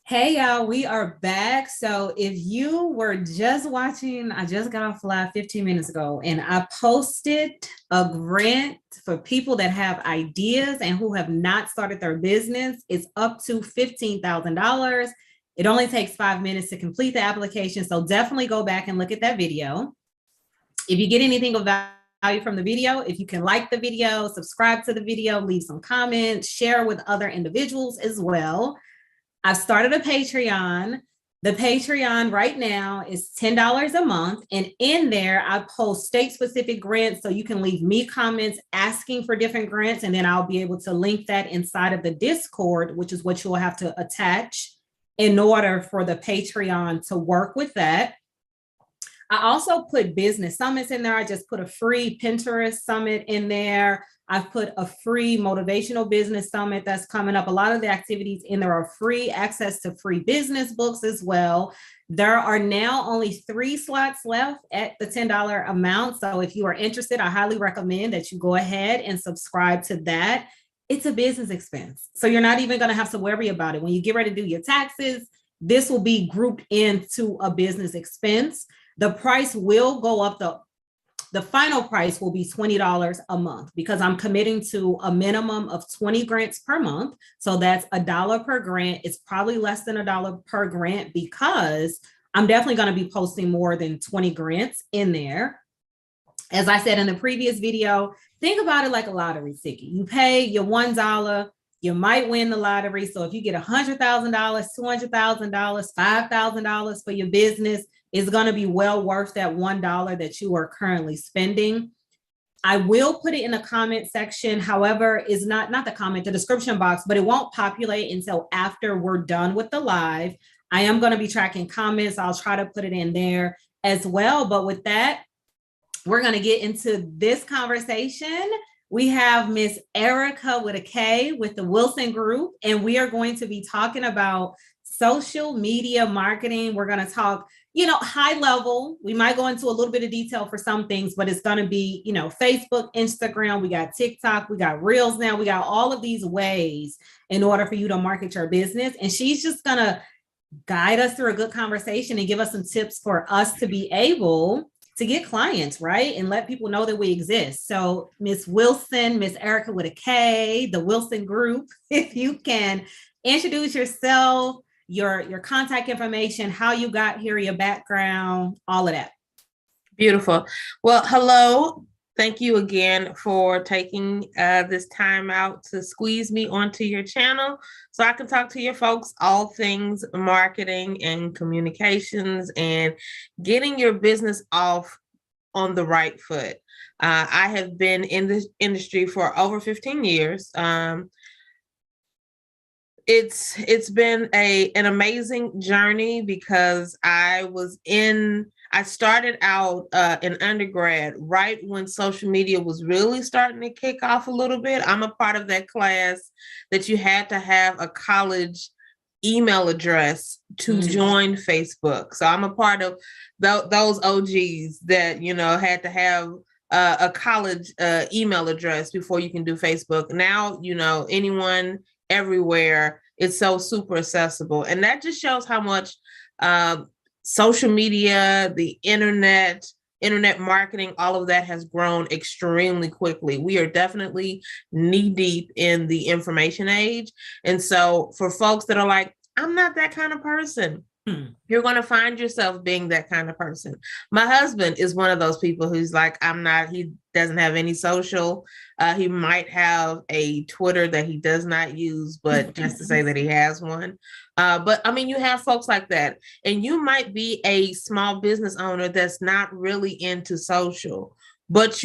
Hey y'all, we are back. So if you were just watching, I just got off live 15 minutes ago and I posted a grant for people that have ideas and who have not started their business. It's up to $15,000. It only takes 5 minutes to complete the application. So definitely go back and look at that video. If you get anything of value from the video, if you can like the video, subscribe to the video, leave some comments, share with other individuals as well. I've started a Patreon. The Patreon right now is $10 a month. And in there, I post state specific grants. So you can leave me comments asking for different grants. And then I'll be able to link that inside of the Discord, which is what you'll have to attach in order for the Patreon to work with that. I also put business summits in there. I just put a free Pinterest summit in there. I've put a free motivational business summit that's coming up. A lot of the activities in there are free, access to free business books as well. There are now only 3 slots left at the $10 amount. So if you are interested, I highly recommend that you go ahead and subscribe to that. It's a business expense. So you're not even going to have to worry about it. When you get ready to do your taxes, this will be grouped into a business expense. The price will go up. The final price will be $20 a month because I'm committing to a minimum of 20 grants per month. So that's $1 per grant. It's probably less than $1 per grant because I'm definitely going to be posting more than 20 grants in there. As I said in the previous video, think about it like a lottery ticket. You pay your $1, you might win the lottery. So if you get $100,000, $200,000, $5,000 for your business, it's going to be well worth that $1 that you are currently spending. I will put it in the comment section. However, is not the comment, the description box, but it won't populate until after we're done with the live. I am going to be tracking comments. I'll try to put it in there as well. But with that, we're going to get into this conversation. We have Miss Erica with a K with the Wilson Group, and we are going to be talking about social media marketing. We're going to talk, high level. We might go into a little bit of detail for some things, but it's going to be, Facebook, Instagram, we got TikTok, we got Reels now, we got all of these ways in order for you to market your business. And she's just going to guide us through a good conversation and give us some tips for us to be able to get clients, right? And let people know that we exist. So Miss Wilson, Miss Erica with a K, the Wilson Group, if you can introduce yourself, your contact information, how you got here, your background, all of that. Beautiful. Well, hello. Thank you again for taking this time out to squeeze me onto your channel so I can talk to your folks all things marketing and communications and getting your business off on the right foot. I have been in this industry for over 15 years. It's been an amazing journey because I started out in undergrad right when social media was really starting to kick off a little bit. I'm a part of that class that you had to have a college email address to join Facebook. So I'm a part of those OGs that, had to have a college email address before you can do Facebook. Now, anyone everywhere, it's so super accessible. And that just shows how much social media, the internet marketing, all of that has grown extremely quickly. We are definitely knee deep in the information age. And so for folks that are like, I'm not that kind of person, you're going to find yourself being that kind of person. My husband is one of those people who's like, he doesn't have any social. He might have a Twitter that he does not use, but just to say that he has one. But I mean, you have folks like that, and you might be a small business owner that's not really into social, but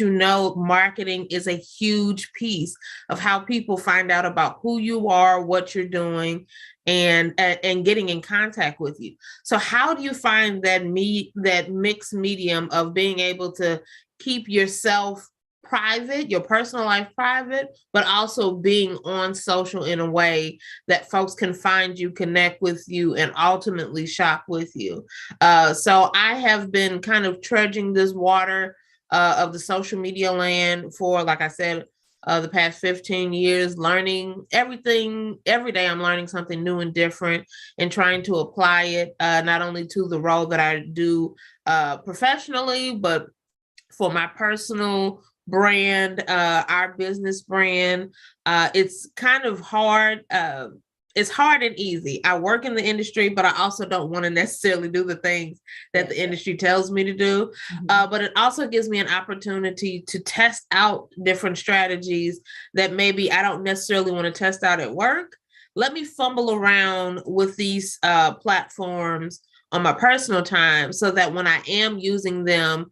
marketing is a huge piece of how people find out about who you are, what you're doing, and getting in contact with you. So how do you find that mixed medium of being able to keep yourself private, your personal life private, but also being on social in a way that folks can find you, connect with you, and ultimately shop with you? So I have been kind of trudging this water of the social media land for, like I said, the past 15 years, learning everything. Every day I'm learning something new and different and trying to apply it not only to the role that I do professionally, but for my personal brand, our business brand. It's kind of hard. It's hard and easy. I work in the industry, but I also don't want to necessarily do the things that the industry tells me to do. But it also gives me an opportunity to test out different strategies that maybe I don't necessarily want to test out at work. Let me fumble around with these platforms on my personal time so that when I am using them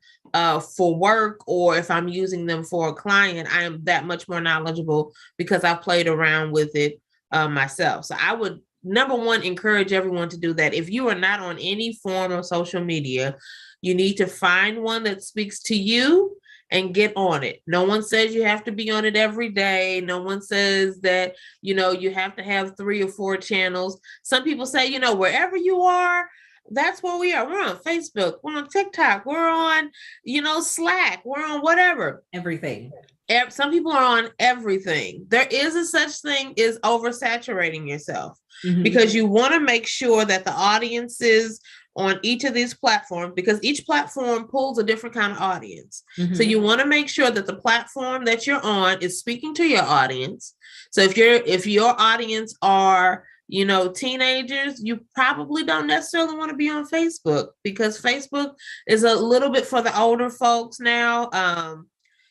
for work, or if I'm using them for a client, I am that much more knowledgeable because I've played around with it myself. So I would, number one, encourage everyone to do that. If you are not on any form of social media, you need to find one that speaks to you and get on it. No one says you have to be on it every day. No one says that, you have to have 3 or 4 channels. Some people say, wherever you are, that's where we are. We're on Facebook, we're on TikTok, we're on, Slack, we're on whatever. Everything. Some people are on everything. There is a such thing as oversaturating yourself because you want to make sure that the audiences on each of these platforms, because each platform pulls a different kind of audience. So you want to make sure that the platform that you're on is speaking to your audience. So if your audience are teenagers, you probably don't necessarily want to be on Facebook because Facebook is a little bit for the older folks now.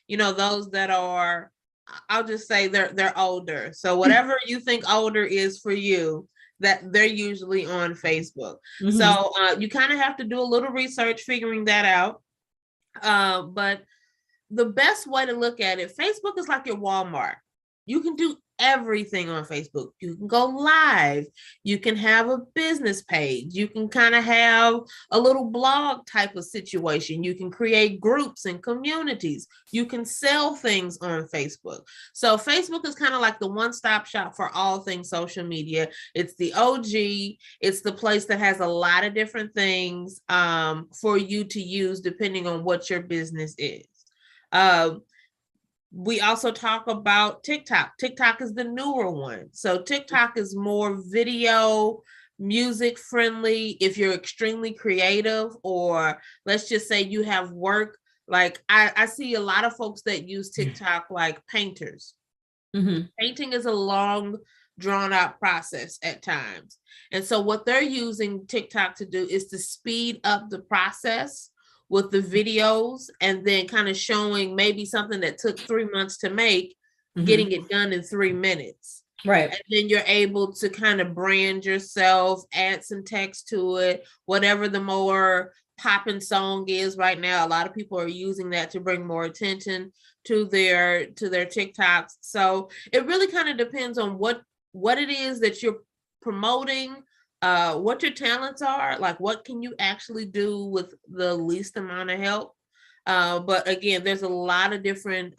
Those that are, I'll just say they're older. So whatever you think older is for you, that they're usually on Facebook. So you kind of have to do a little research figuring that out. But the best way to look at it, Facebook is like your Walmart. You can do everything on Facebook. You can go live. You can have a business page. You can kind of have a little blog type of situation. You can create groups and communities. You can sell things on Facebook. So Facebook is kind of like the one-stop shop for all things social media. It's the OG. It's the place that has a lot of different things for you to use depending on what your business is. We also talk about TikTok. TikTok is the newer one. So TikTok is more video, music friendly. If you're extremely creative, or let's just say you have work, like I see a lot of folks that use TikTok like painters. Painting is a long, drawn out process at times. And so what they're using TikTok to do is to speed up the process with the videos, and then kind of showing maybe something that took 3 months to make, getting it done in 3 minutes. Right. And then you're able to kind of brand yourself, add some text to it, whatever the more popping song is right now. A lot of people are using that to bring more attention to their TikToks. So it really kind of depends on what it is that you're promoting, what your talents are, like what can you actually do with the least amount of help. But again, there's a lot of different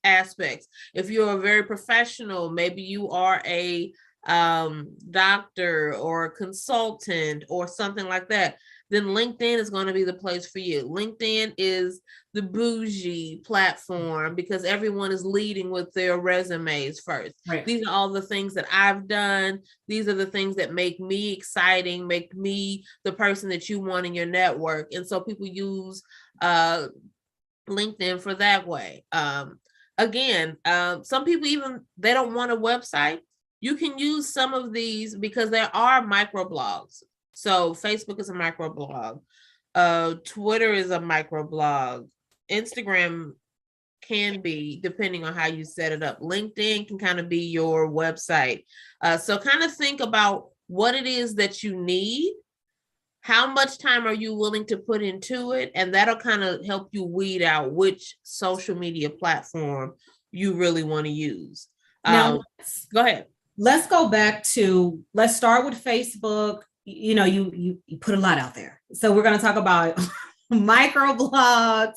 aspects. If you're a very professional, maybe you are a doctor or a consultant or something like that, then LinkedIn is going to be the place for you. LinkedIn is the bougie platform because everyone is leading with their resumes first. Right. These are all the things that I've done. These are the things that make me exciting, make me the person that you want in your network. And so people use LinkedIn for that way. Again, some people they don't want a website. You can use some of these because there are microblogs. So Facebook is a microblog. Twitter is a microblog. Instagram can be, depending on how you set it up. LinkedIn can kind of be your website. So kind of think about what it is that you need. How much time are you willing to put into it? And that'll kind of help you weed out which social media platform you really want to use. Now, go ahead. Let's go back to, let's start with Facebook. You put a lot out there. So we're going to talk about microblogs,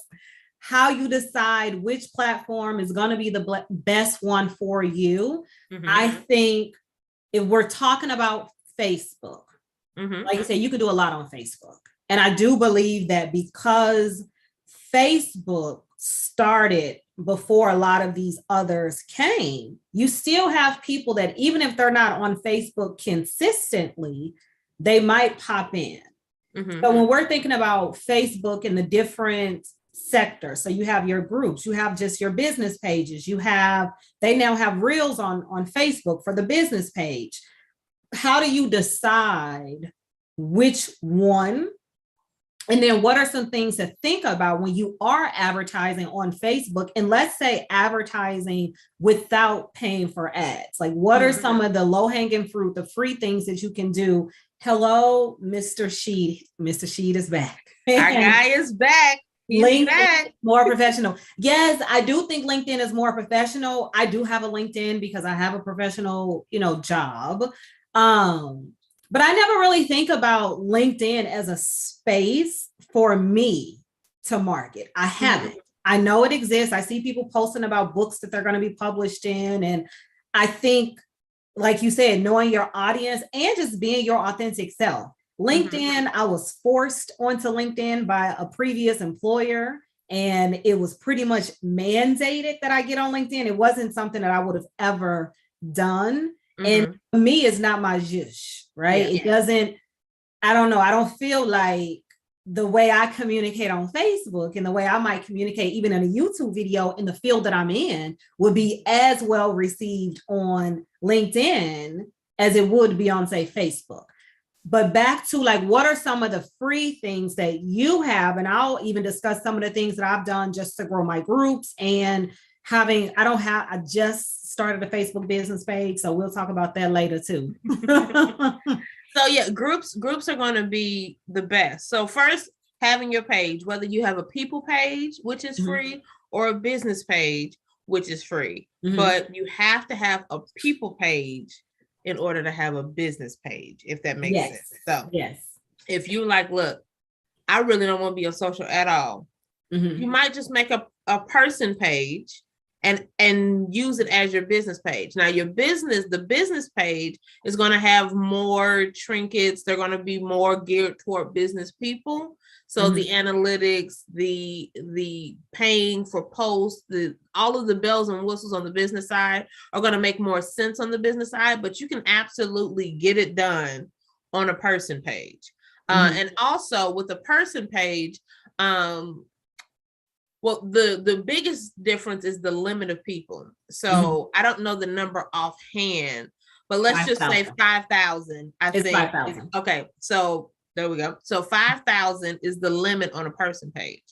how you decide which platform is going to be the best one for you. I think if we're talking about Facebook, like you said, you could do a lot on Facebook. And I do believe that because Facebook started before a lot of these others came, you still have people that even if they're not on Facebook consistently, they might pop in. Mm-hmm. So when we're thinking about Facebook and the different sectors, so you have your groups, you have just your business pages, they now have reels on Facebook for the business page. How do you decide which one? And then what are some things to think about when you are advertising on Facebook? And let's say advertising without paying for ads. Like what are some of the low-hanging fruit, the free things that you can do? Hello, Mr. Sheed. Mr. Sheed is back. Our guy is back. LinkedIn back. More professional. Yes, I do think LinkedIn is more professional. I do have a LinkedIn because I have a professional, job. But I never really think about LinkedIn as a space for me to market. I haven't. I know it exists. I see people posting about books that they're going to be published in. And I think, like you said, knowing your audience and just being your authentic self. LinkedIn, I was forced onto LinkedIn by a previous employer, and it was pretty much mandated that I get on LinkedIn. It wasn't something that I would have ever done. And for me, it's not my zhush, right? It doesn't, I don't know. I don't feel like the way I communicate on Facebook and the way I might communicate even in a YouTube video in the field that I'm in would be as well received on LinkedIn as it would be on, say, Facebook. But back to like, what are some of the free things that you have? And I'll even discuss some of the things that I've done just to grow my groups and I just started a Facebook business page. So we'll talk about that later too. So yeah, groups are going to be the best. So first, having your page, whether you have a people page, which is free, or a business page, which is free, but you have to have a people page in order to have a business page, if that makes sense. So if you like, look, I really don't want to be on social at all, you might just make a person page and use it as your business page. Now the business page is going to have more trinkets. They're going to be more geared toward business people. So the analytics, the paying for posts, all of the bells and whistles on the business side are going to make more sense on the business side, but you can absolutely get it done on a person page. And also with the person page, well, the biggest difference is the limit of people. So I don't know the number offhand, but let's 5, just say 5,000. I think 5,000. Okay, so there we go. So 5,000 is the limit on a person page.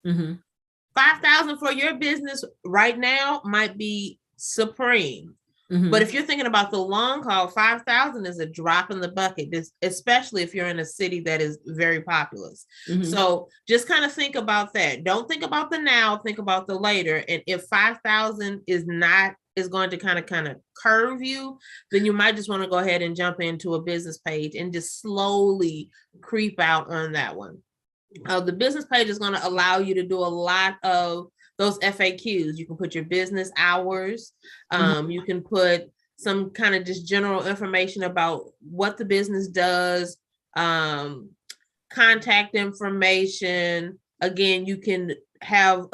5,000 for your business right now might be supreme. But if you're thinking about the long haul, 5,000 is a drop in the bucket, especially if you're in a city that is very populous. So just kind of think about that. Don't think about the now, think about the later. And if 5,000 is going to kind of curve you, then you might just want to go ahead and jump into a business page and just slowly creep out on that one. The business page is going to allow you to do a lot of those FAQs. You can put your business hours. You can put some kind of just general information about what the business does, contact information. Again, you can sell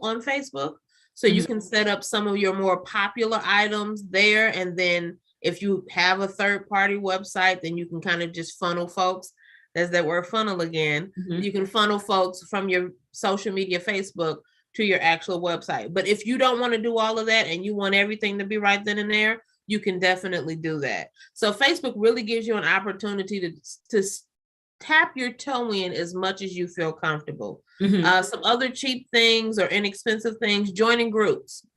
on Facebook. So you can set up some of your more popular items there. And then if you have a third-party website, then you can kind of just funnel folks. There's that word funnel again. You can funnel folks from your social media, Facebook, to your actual website. But if you don't want to do all of that and you want everything to be right then and there, you can definitely do that. So Facebook really gives you an opportunity to tap your toe in as much as you feel comfortable. Some other cheap things or inexpensive things, joining groups.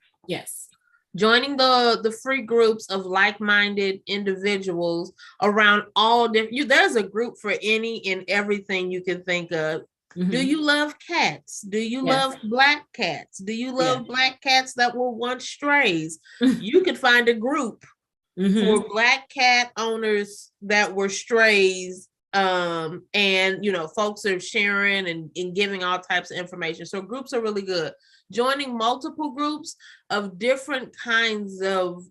Joining the free groups of like-minded individuals around all different. There's a group for any and everything you can think of. Do you love cats? Do you love black cats? Do you love black cats that were once strays? You could find a group for black cat owners that were strays. And folks are sharing and giving all types of information. So groups are really good. Joining multiple groups of different kinds of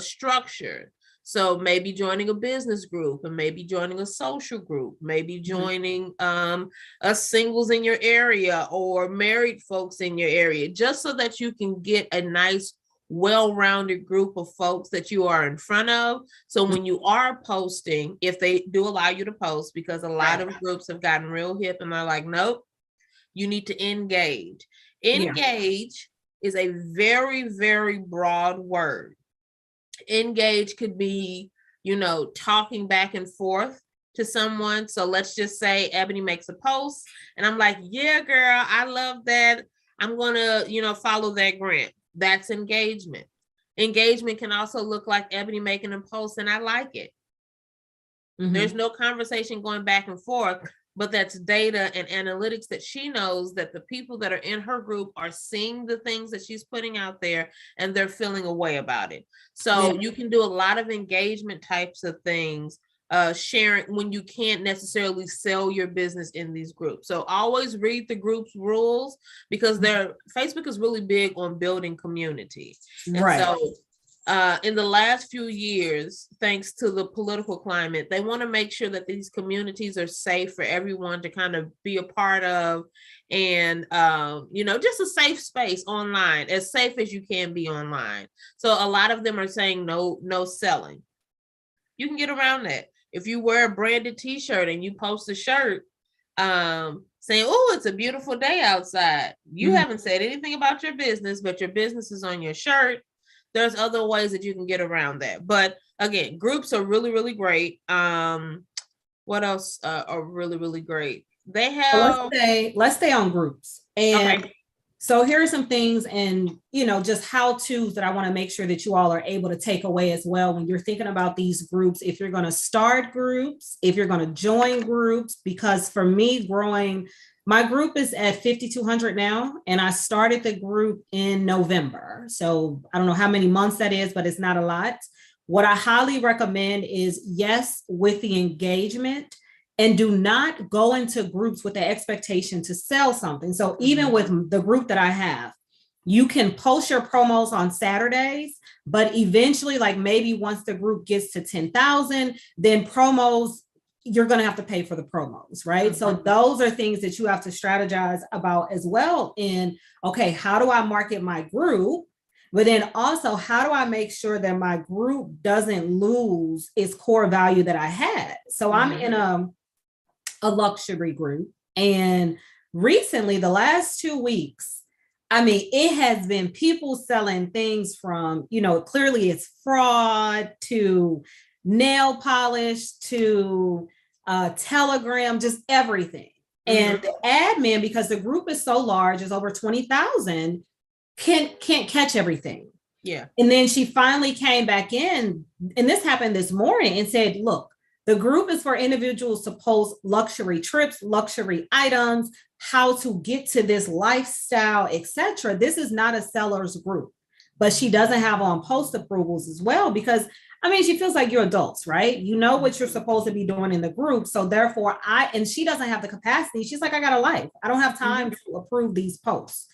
structure. So maybe joining a business group, and maybe joining a social group, maybe joining a singles in your area or married folks in your area, just so that you can get a nice well-rounded group of folks that you are in front of. So when you are posting, if they do allow you to post, because a lot of groups have gotten real hip and they're like, nope, you need to engage. Engage is a very, very broad word. Engage could be, talking back and forth to someone. So let's just say Ebony makes a post and I'm like, yeah, girl, I love that. I'm going to, follow that grant. That's engagement. Engagement can also look like Ebony making a post and I like it. There's no conversation going back and forth, but that's data and analytics that she knows that the people that are in her group are seeing the things that she's putting out there and they're feeling a way about it. So you can do a lot of engagement types of things, sharing when you can't necessarily sell your business in these groups. So always read the group's rules, because Facebook is really big on building community. And so in the last few years, thanks to the political climate, they want to make sure that these communities are safe for everyone to kind of be a part of, and just a safe space online, as safe as you can be online. So a lot of them are saying no selling. You can get around that. If you wear a branded t-shirt and you post a shirt saying, oh, it's a beautiful day outside, you haven't said anything about your business, but your business is on your shirt. There's other ways that you can get around that. But again, groups are really, really great. What else are really, really great? They have... Let's stay on groups. And so here are some things, and just how-tos that I want to make sure that you all are able to take away as well when you're thinking about these groups. If you're going to start groups, if you're going to join groups, because for me, my group is at 5,200 now, and I started the group in November. So I don't know how many months that is, but it's not a lot. What I highly recommend is, yes, with the engagement, and do not go into groups with the expectation to sell something. So even with the group that I have, you can post your promos on Saturdays, but eventually, like maybe once the group gets to 10,000, then promos, you're going to have to pay for the promos, right? So those are things that you have to strategize about as well in, okay, how do I market my group? But then also, how do I make sure that my group doesn't lose its core value that I had? So I'm in a luxury group, and recently, the last 2 weeks, it has been people selling things from, clearly it's fraud, to nail polish, to Telegram, just everything. And the admin, because the group is so large, is over 20,000, can't catch everything. Yeah. And then she finally came back in, and this happened this morning, and said, look, the group is for individuals to post luxury trips, luxury items, how to get to this lifestyle, etc. This is not a seller's group, but she doesn't have on post approvals as well, because she feels like you're adults, right? You know what you're supposed to be doing in the group. So therefore and she doesn't have the capacity. She's like, I got a life. I don't have time to approve these posts.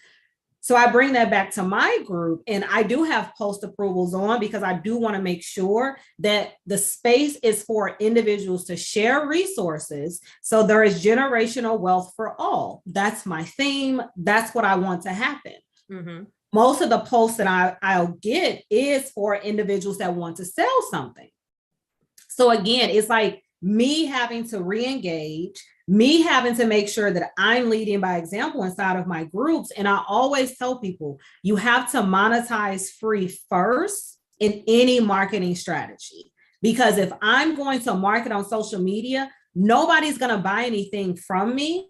So I bring that back to my group, and I do have post approvals on, because I do want to make sure that the space is for individuals to share resources. So there is generational wealth for all. That's my theme. That's what I want to happen. Most of the posts that I'll get is for individuals that want to sell something. So again, it's like me having to re-engage, me having to make sure that I'm leading by example inside of my groups. And I always tell people, you have to monetize free first in any marketing strategy. Because if I'm going to market on social media, nobody's going to buy anything from me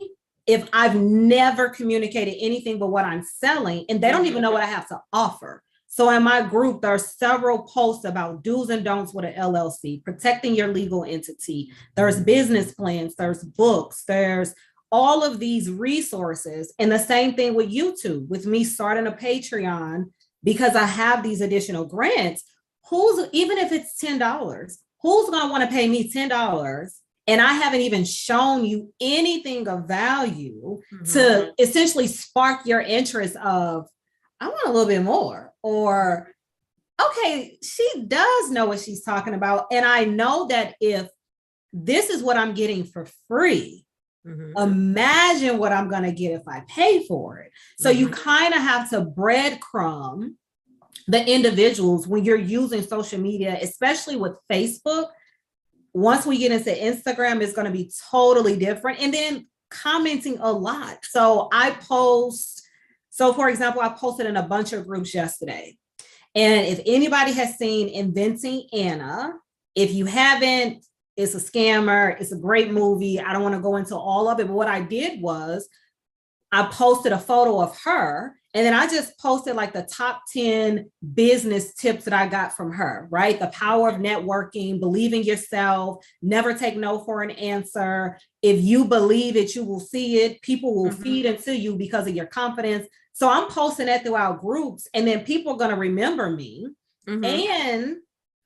if I've never communicated anything but what I'm selling, and they don't even know what I have to offer. So in my group, there are several posts about do's and don'ts with an LLC, protecting your legal entity. There's business plans, there's books, there's all of these resources. And the same thing with YouTube, with me starting a Patreon, because I have these additional grants. Even if it's $10, who's going to want to pay me $10? And I haven't even shown you anything of value to essentially spark your interest of, I want a little bit more, or, okay, she does know what she's talking about. And I know that if this is what I'm getting for free, imagine what I'm going to get if I pay for it. So you kind of have to breadcrumb the individuals when you're using social media, especially with Facebook. Once we get into Instagram, it's going to be totally different. And then commenting a lot. So for example, I posted in a bunch of groups yesterday. And if anybody has seen Inventing Anna, if you haven't, it's a scammer. It's a great movie. I don't want to go into all of it. But what I did was I posted a photo of her, and then I just posted like the top 10 business tips that I got from her, right? The power of networking, believe in yourself, never take no for an answer. If you believe it, you will see it. People will feed into you because of your confidence. So I'm posting that throughout groups, and then people are going to remember me. And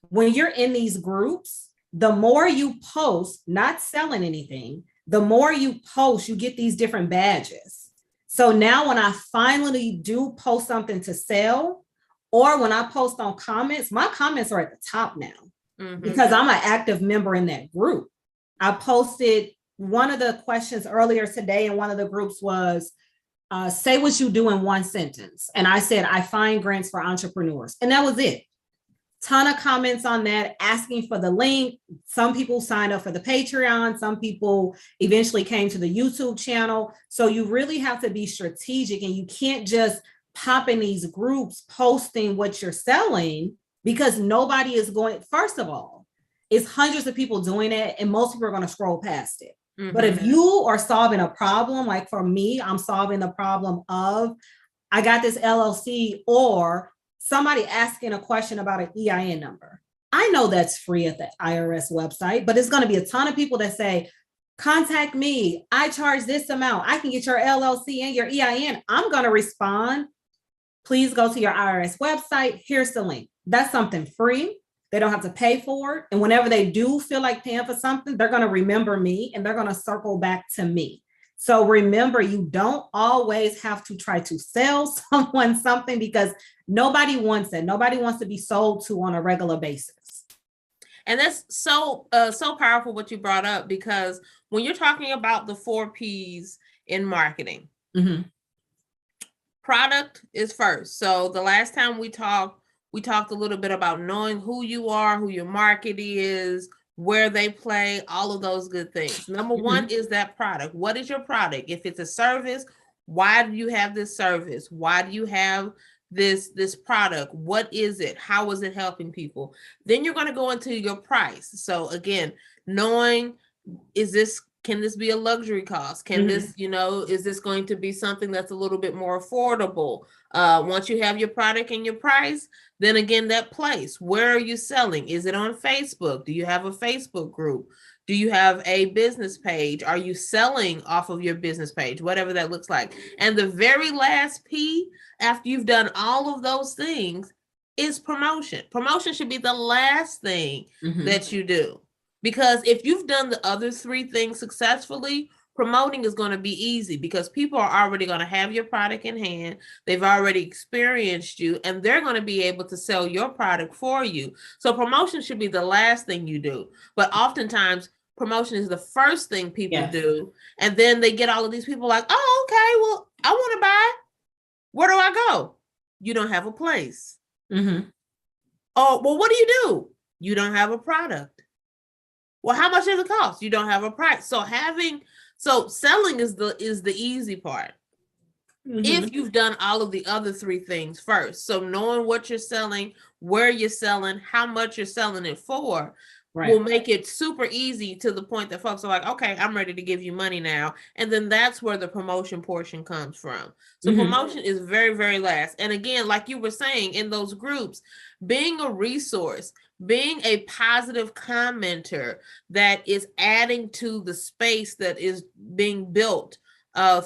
when you're in these groups, the more you post, not selling anything, the more you post, you get these different badges. So now when I finally do post something to sell, or when I post on comments, my comments are at the top now because I'm an active member in that group. I posted one of the questions earlier today in one of the groups was, say what you do in one sentence. And I said, I find grants for entrepreneurs. And that was it. Ton of comments on that, asking for the link. Some people signed up for the Patreon. Some people eventually came to the YouTube channel. So you really have to be strategic, and you can't just pop in these groups posting what you're selling, because nobody is going, first of all, it's hundreds of people doing it, and most people are going to scroll past it. But if you are solving a problem, like for me, I'm solving the problem of, I got this LLC, or somebody asking a question about an EIN number. I know that's free at the IRS website, but it's going to be a ton of people that say, contact me. I charge this amount. I can get your LLC and your EIN. I'm going to respond. Please go to your IRS website. Here's the link. That's something free. They don't have to pay for it. And whenever they do feel like paying for something, they're going to remember me, and they're going to circle back to me. So remember, you don't always have to try to sell someone something, because nobody wants it. Nobody wants to be sold to on a regular basis. And that's so powerful what you brought up, because when you're talking about the 4 P's in marketing, product is first. So the last time we talked a little bit about knowing who you are, who your market is, where they play, all of those good things. Number one is that product. What is your product? If it's a service, why do you have this service? Why do you have this product? What is it? How is it helping people? Then you're going to go into your price. So again, knowing, can this be a luxury cost? Can this, is this going to be something that's a little bit more affordable? Once you have your product and your price, then again, that place, where are you selling? Is it on Facebook? Do you have a Facebook group? Do you have a business page? Are you selling off of your business page? Whatever that looks like. And the very last P, after you've done all of those things, is promotion. Promotion should be the last thing that you do. Because if you've done the other 3 things successfully, promoting is going to be easy, because people are already going to have your product in hand. They've already experienced you, and they're going to be able to sell your product for you. So promotion should be the last thing you do. But oftentimes, promotion is the first thing people do. And then they get all of these people like, oh, okay, well, I want to buy. Where do I go? You don't have a place. Oh, well, what do? You don't have a product. Well, how much does it cost? You don't have a price. So selling is the easy part. If you've done all of the other 3 things first. So knowing what you're selling, where you're selling, how much you're selling it for, will make it super easy, to the point that folks are like, okay, I'm ready to give you money now. And then that's where the promotion portion comes from. So promotion is very, very last. And again, like you were saying, in those groups, being a resource, being a positive commenter that is adding to the space that is being built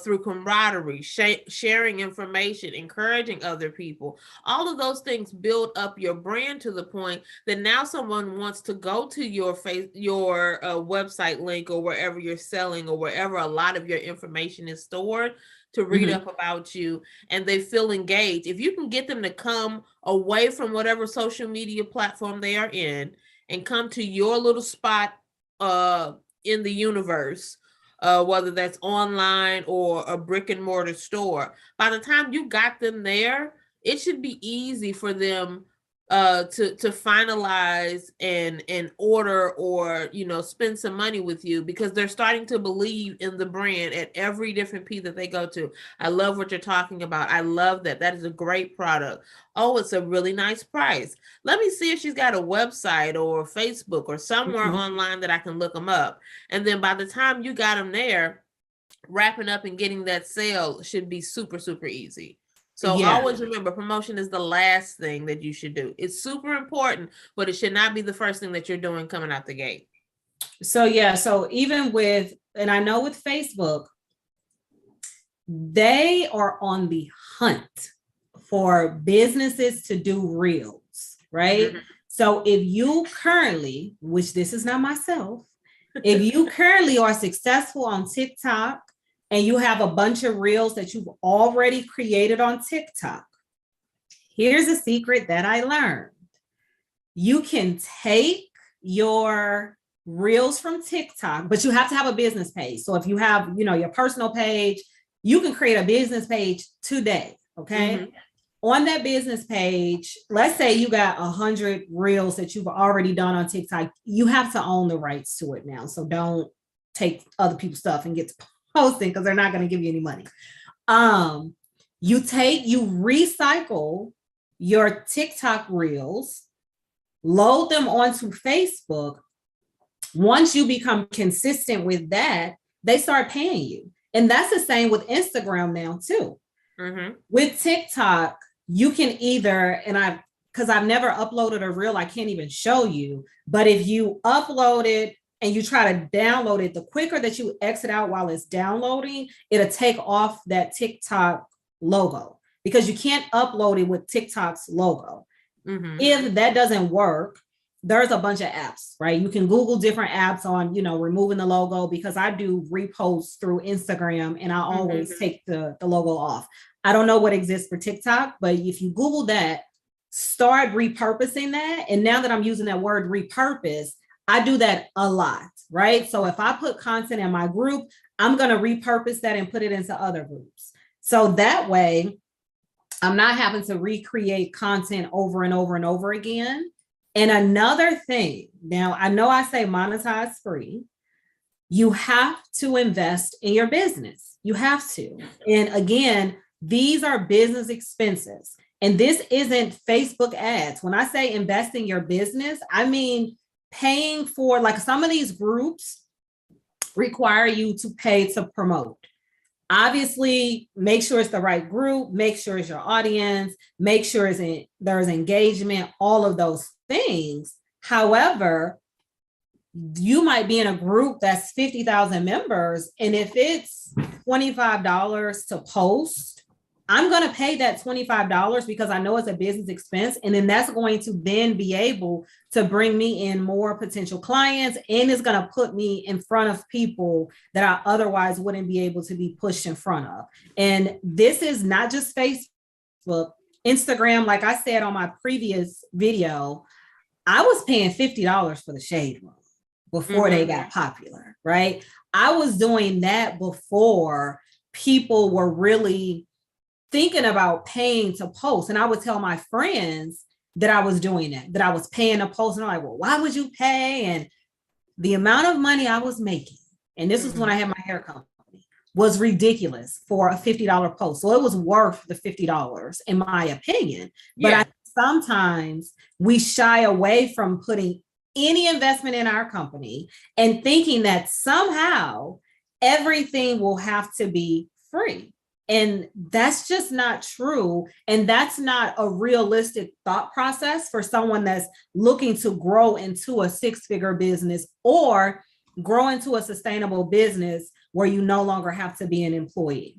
through camaraderie, sharing information, encouraging other people. All of those things build up your brand to the point that now someone wants to go to your website link, or wherever you're selling, or wherever a lot of your information is stored. to read up about you and they feel engaged. If you can get them to come away from whatever social media platform they are in and come to your little spot in the universe, whether that's online or a brick and mortar store, by the time you got them there, it should be easy for them to finalize and order or, you know, spend some money with you because they're starting to believe in the brand at every different P that they go to. I love what you're talking about. I love that. That is a great product. Oh, it's a really nice price. Let me see if she's got a website or Facebook or somewhere online that I can look them up. And then by the time you got them there, wrapping up and getting that sale should be super, super easy. So always remember, promotion is the last thing that you should do. It's super important, but it should not be the first thing that you're doing coming out the gate. So so even with, and I know with Facebook, they are on the hunt for businesses to do reels, right? So if you currently, which this is not myself, if you currently are successful on TikTok, and you have a bunch of reels that you've already created on TikTok, here's a secret that I learned. You can take your reels from TikTok, but you have to have a business page. So if you have, you know, your personal page, you can create a business page today, okay? On that business page, let's say you got 100 reels that you've already done on TikTok. You have to own the rights to it now. So don't take other people's stuff and get to posting because they're not going to give you any money. You recycle your TikTok reels, load them onto Facebook. Once you become consistent with that, they start paying you. And that's the same with Instagram now too. With TikTok, you can either, because I've never uploaded a reel, I can't even show you, but if you upload it and you try to download it, the quicker that you exit out while it's downloading, it'll take off that TikTok logo because you can't upload it with TikTok's logo. If that doesn't work, there's a bunch of apps, right? You can Google different apps on, you know, removing the logo because I do reposts through Instagram and I always take the logo off. I don't know what exists for TikTok, but if you Google that, start repurposing that. And now that I'm using that word repurpose, I do that a lot, right? So if I put content in my group, I'm going to repurpose that and put it into other groups. So that way, I'm not having to recreate content over and over and over again. And another thing, now I know I say monetize free, you have to invest in your business. You have to. And again, these are business expenses. And this isn't Facebook ads. When I say invest in your business, I mean paying for, like, some of these groups require you to pay to promote. Obviously, make sure it's the right group, make sure it's your audience, make sure there's engagement, all of those things. However, you might be in a group that's 50,000 members, and if it's $25 to post, I'm going to pay that $25 because I know it's a business expense. And then that's going to then be able to bring me in more potential clients. And it's going to put me in front of people that I otherwise wouldn't be able to be pushed in front of. And this is not just Facebook, Instagram. Like I said on my previous video, I was paying $50 for the shade room before they got popular, right? I was doing that before people were really thinking about paying to post. And I would tell my friends that I was doing that I was paying to post. And I'm like, well, why would you pay? And the amount of money I was making, and this is when I had my hair company, was ridiculous for a $50 post. So it was worth the $50 in my opinion. But sometimes we shy away from putting any investment in our company and thinking that somehow everything will have to be free. And that's just not true. And that's not a realistic thought process for someone that's looking to grow into a six-figure business or grow into a sustainable business where you no longer have to be an employee.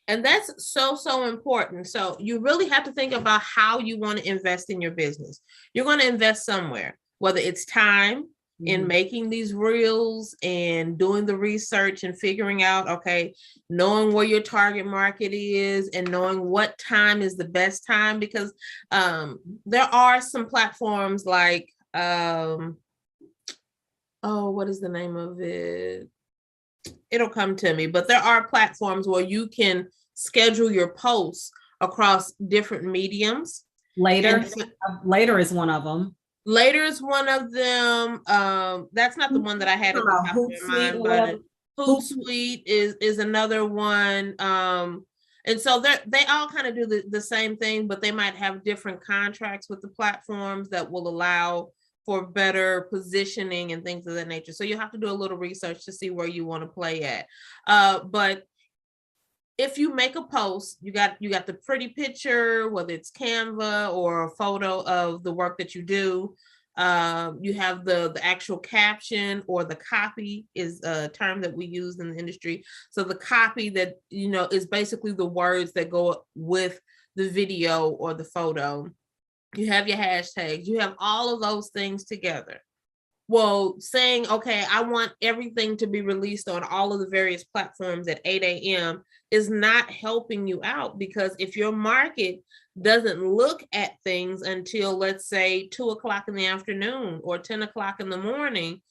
And that's so important. So you really have to think about how you want to invest in your business. You're going to invest somewhere, whether it's time, in making these reels and doing the research and figuring out, okay, knowing where your target market is and knowing what time is the best time, because there are some platforms like, what is the name of it? It'll come to me, but there are platforms where you can schedule your posts across different mediums. Later is one of them. Later is one of them. That's not the one that I had at the top of my mind, but Hootsuite is another one. And so they all kind of do the same thing, but they might have different contracts with the platforms that will allow for better positioning and things of that nature. So you have to do a little research to see where you want to play at. But if you make a post, you got the pretty picture, whether it's Canva or a photo of the work that you do. You have the actual caption, or the copy is a term that we use in the industry. So the copy that, is basically the words that go with the video or the photo. You have your hashtags, you have all of those things together. Well, saying, okay, I want everything to be released on all of the various platforms at 8 a.m. is not helping you out, because if your market doesn't look at things until, let's say, 2 o'clock in the afternoon or 10 o'clock in the morning,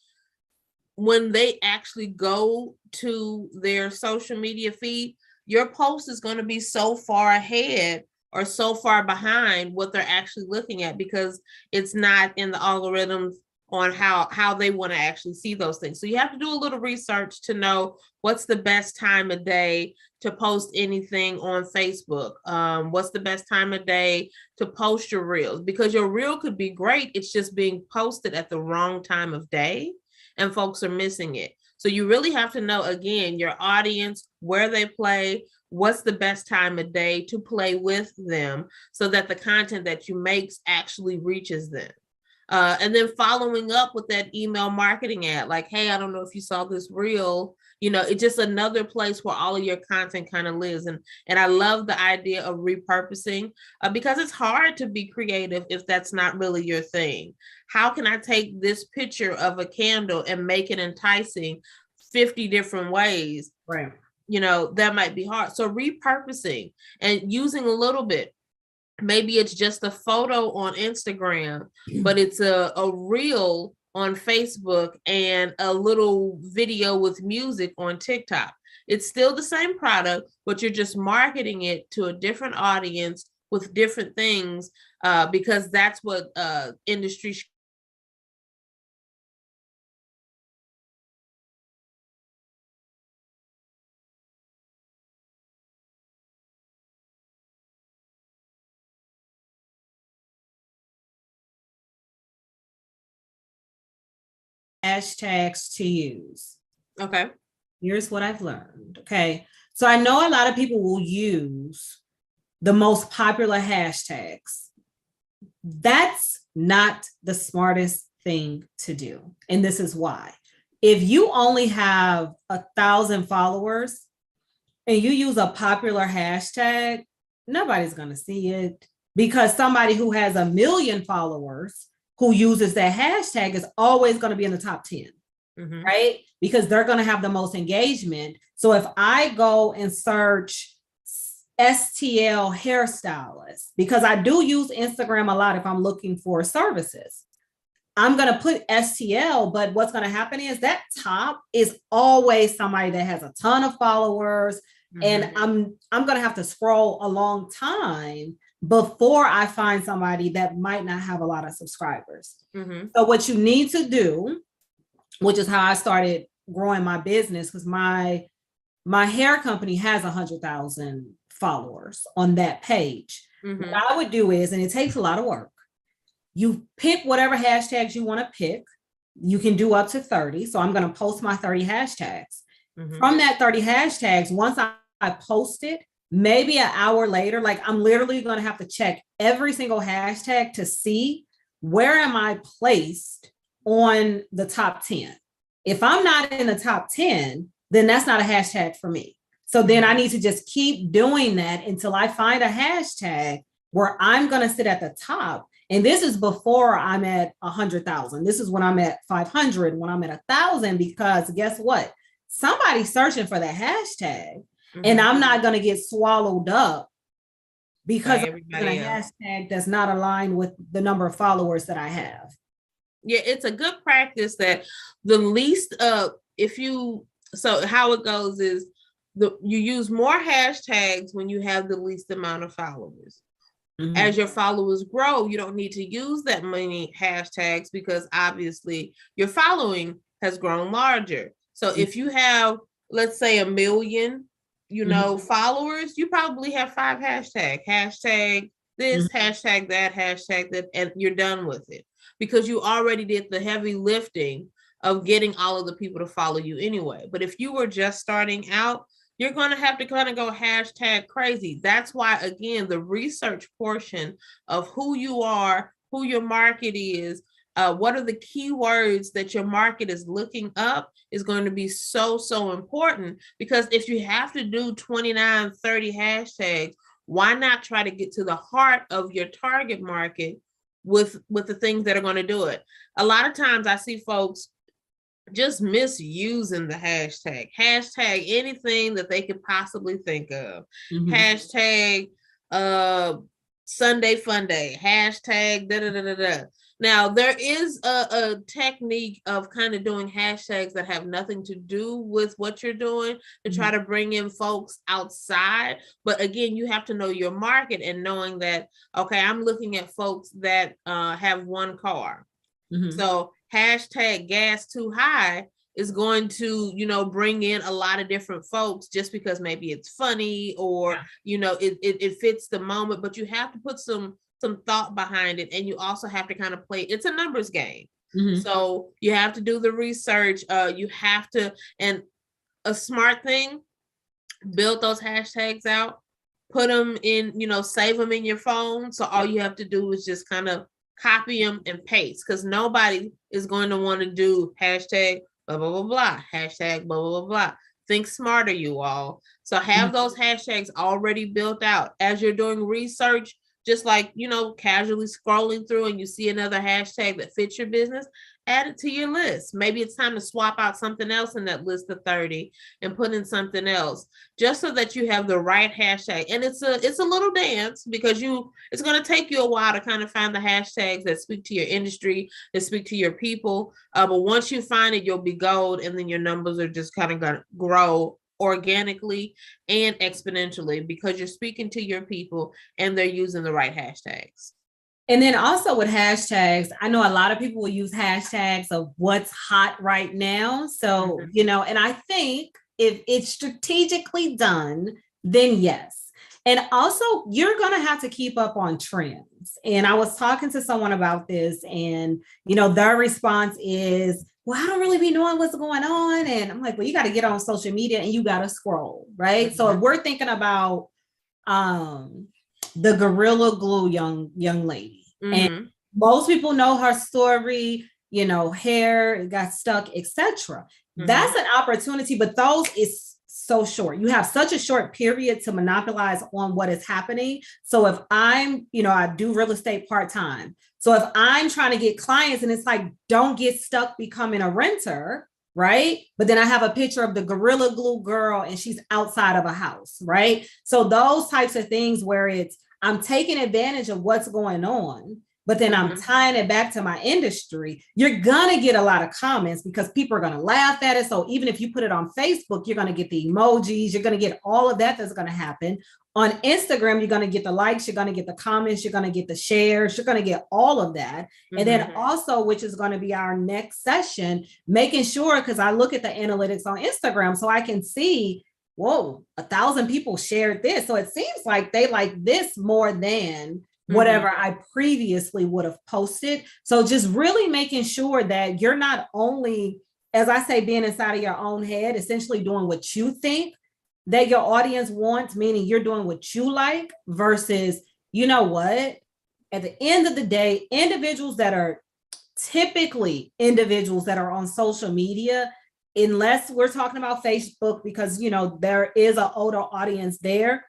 when they actually go to their social media feed, your post is going to be so far ahead or so far behind what they're actually looking at, because it's not in the algorithms on how they want to actually see those things. So you have to do a little research to know what's the best time of day to post anything on Facebook. What's the best time of day to post your reels, because your reel could be great. It's just being posted at the wrong time of day and folks are missing it. So you really have to know, again, your audience, where they play, what's the best time of day to play with them, so that the content that you make actually reaches them. And then following up with that email marketing ad, like, hey, I don't know if you saw this reel, it's just another place where all of your content kind of lives. And I love the idea of repurposing, because it's hard to be creative if that's not really your thing. How can I take this picture of a candle and make it enticing 50 different ways? Right. That might be hard. So repurposing and using a little bit. Maybe it's just a photo on Instagram, but it's a reel on Facebook and a little video with music on TikTok. It's still the same product, but you're just marketing it to a different audience with different things, because that's what industry hashtags to use. Okay. Here's what I've learned. Okay. So I know a lot of people will use the most popular hashtags. That's not the smartest thing to do. And this is why. If you only have 1,000 followers and you use a popular hashtag, nobody's going to see it, because somebody who has 1 million followers who uses that hashtag is always going to be in the top 10, right? Because they're going to have the most engagement. So if I go and search STL hairstylist, because I do use Instagram a lot if I'm looking for services, I'm going to put STL, but what's going to happen is that top is always somebody that has a ton of followers. And I'm going to have to scroll a long time before I find somebody that might not have a lot of subscribers. So what you need to do, which is how I started growing my business, because my hair company has 100,000 followers on that page. What I would do is, and it takes a lot of work, you pick whatever hashtags you want to pick. You can do up to 30. So I'm going to post my 30 hashtags. From that 30 hashtags, once I post it, maybe an hour later, like I'm literally going to have to check every single hashtag to see where am I placed on the top 10. If I'm not in the top 10, then that's not a hashtag for me. So then I need to just keep doing that until I find a hashtag where I'm going to sit at the top. And this is before I'm at 100,000. This is when I'm at 500, when I'm at 1,000, because guess what? Somebody's searching for that hashtag. And I'm not going to get swallowed up because I'm a hashtag that's not aligned with the number of followers that I have. Yeah, it's a good practice that the least so how it goes is you use more hashtags when you have the least amount of followers. Mm-hmm. As your followers grow, you don't need to use that many hashtags because obviously your following has grown larger. So if you have, let's say, 1 million, followers, you probably have 5 hashtags. Hashtag this, hashtag that, and you're done with it because you already did the heavy lifting of getting all of the people to follow you anyway. But if you were just starting out, you're going to have to kind of go hashtag crazy. That's why, again, the research portion of who you are, who your market is, what are the keywords that your market is looking up is going to be so, so important. Because if you have to do 29, 30 hashtags, why not try to get to the heart of your target market with the things that are going to do it? A lot of times I see folks just misusing the hashtag anything that they could possibly think of. Hashtag Sunday fun day, hashtag da da da da da. Now there is a technique of kind of doing hashtags that have nothing to do with what you're doing to try to bring in folks outside. But again, you have to know your market and knowing that, okay, I'm looking at folks that have one car. So hashtag gas too high is going to, bring in a lot of different folks just because maybe it's funny or, it fits the moment, but you have to put some thought behind it. And you also have to kind of play, it's a numbers game. So you have to do the research. You have to, and a smart thing, build those hashtags out, put them in, save them in your phone. So all you have to do is just kind of copy them and paste, because nobody is going to want to do hashtag blah, blah, blah, blah, hashtag blah, blah, blah, blah. Think smarter, you all. So have those hashtags already built out. As you're doing research, just like, casually scrolling through and you see another hashtag that fits your business, add it to your list. Maybe it's time to swap out something else in that list of 30 and put in something else, just so that you have the right hashtag. And it's a little dance because it's going to take you a while to kind of find the hashtags that speak to your industry, that speak to your people. But once you find it, you'll be gold, and then your numbers are just kind of going to grow organically and exponentially because you're speaking to your people and they're using the right hashtags. And then also with hashtags, I know a lot of people will use hashtags of what's hot right now. So, and I think if it's strategically done, then yes. And also you're going to have to keep up on trends. And I was talking to someone about this and, their response is, well, I don't really be knowing what's going on. And I'm like, well, you got to get on social media and you got to scroll, right? So if we're thinking about the Gorilla Glue young lady, and most people know her story, hair got stuck, etc. That's an opportunity, but those is so short. You have such a short period to monopolize on what is happening. So if I'm, I do real estate part-time. So if I'm trying to get clients and it's like, don't get stuck becoming a renter, right? But then I have a picture of the Gorilla Glue girl and she's outside of a house, right? So those types of things where I'm taking advantage of what's going on, but then I'm tying it back to my industry, you're going to get a lot of comments because people are going to laugh at it. So even if you put it on Facebook, you're going to get the emojis, you're going to get all of that that's going to happen. On Instagram, you're going to get the likes, you're going to get the comments, you're going to get the shares, you're going to get all of that. And then also, which is going to be our next session, making sure, because I look at the analytics on Instagram, so I can see, whoa, 1,000 people shared this. So it seems like they like this more than whatever I previously would have posted. So just really making sure that you're not only, as I say, being inside of your own head, essentially doing what you think that your audience wants, meaning you're doing what you like versus, you know what, at the end of the day, individuals that are on social media, unless we're talking about Facebook, because, there is an older audience there,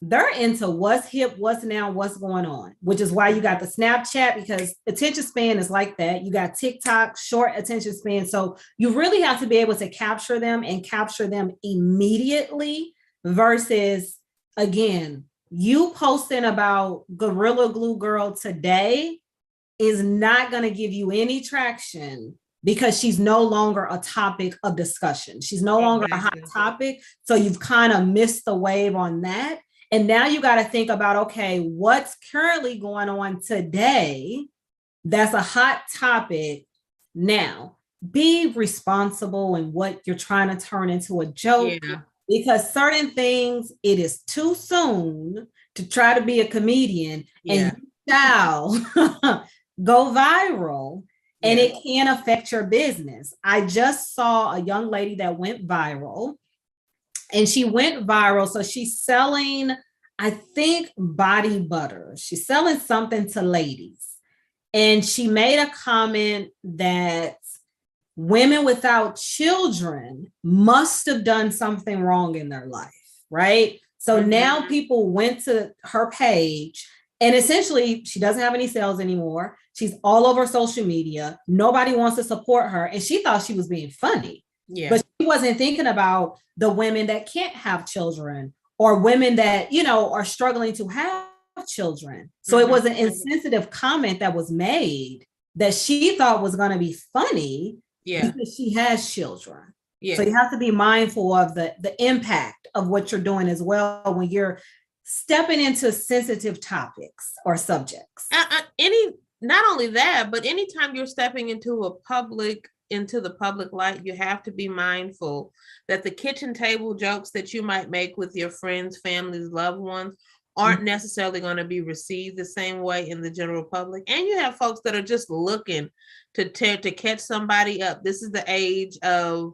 they're into what's hip, what's now, what's going on, which is why you got the Snapchat, because attention span is like that. You got TikTok, short attention span. So you really have to be able to capture them and capture them immediately versus, again, you posting about Gorilla Glue Girl today is not going to give you any traction because she's no longer a topic of discussion. She's no longer a hot topic. So you've kind of missed the wave on that. And now you got to think about, okay, what's currently going on today that's a hot topic now? Be responsible in what you're trying to turn into a joke, because certain things, it is too soon to try to be a comedian and you shall go viral and it can affect your business. I just saw a young lady that went viral. And she went viral. So she's selling, I think, body butter. She's selling something to ladies. And she made a comment that women without children must have done something wrong in their life, right? So now people went to her page and essentially she doesn't have any sales anymore. She's all over social media. Nobody wants to support her. And she thought she was being funny. But she wasn't thinking about the women that can't have children or women that, you know, are struggling to have children. So it was an insensitive comment that was made that she thought was going to be funny because she has children. So you have to be mindful of the impact of what you're doing as well when you're stepping into sensitive topics or subjects. Not only that, but anytime you're stepping into the public light, you have to be mindful that the kitchen table jokes that you might make with your friends, families, loved ones aren't necessarily going to be received the same way in the general public. And you have folks that are just looking to catch somebody up. This is the age of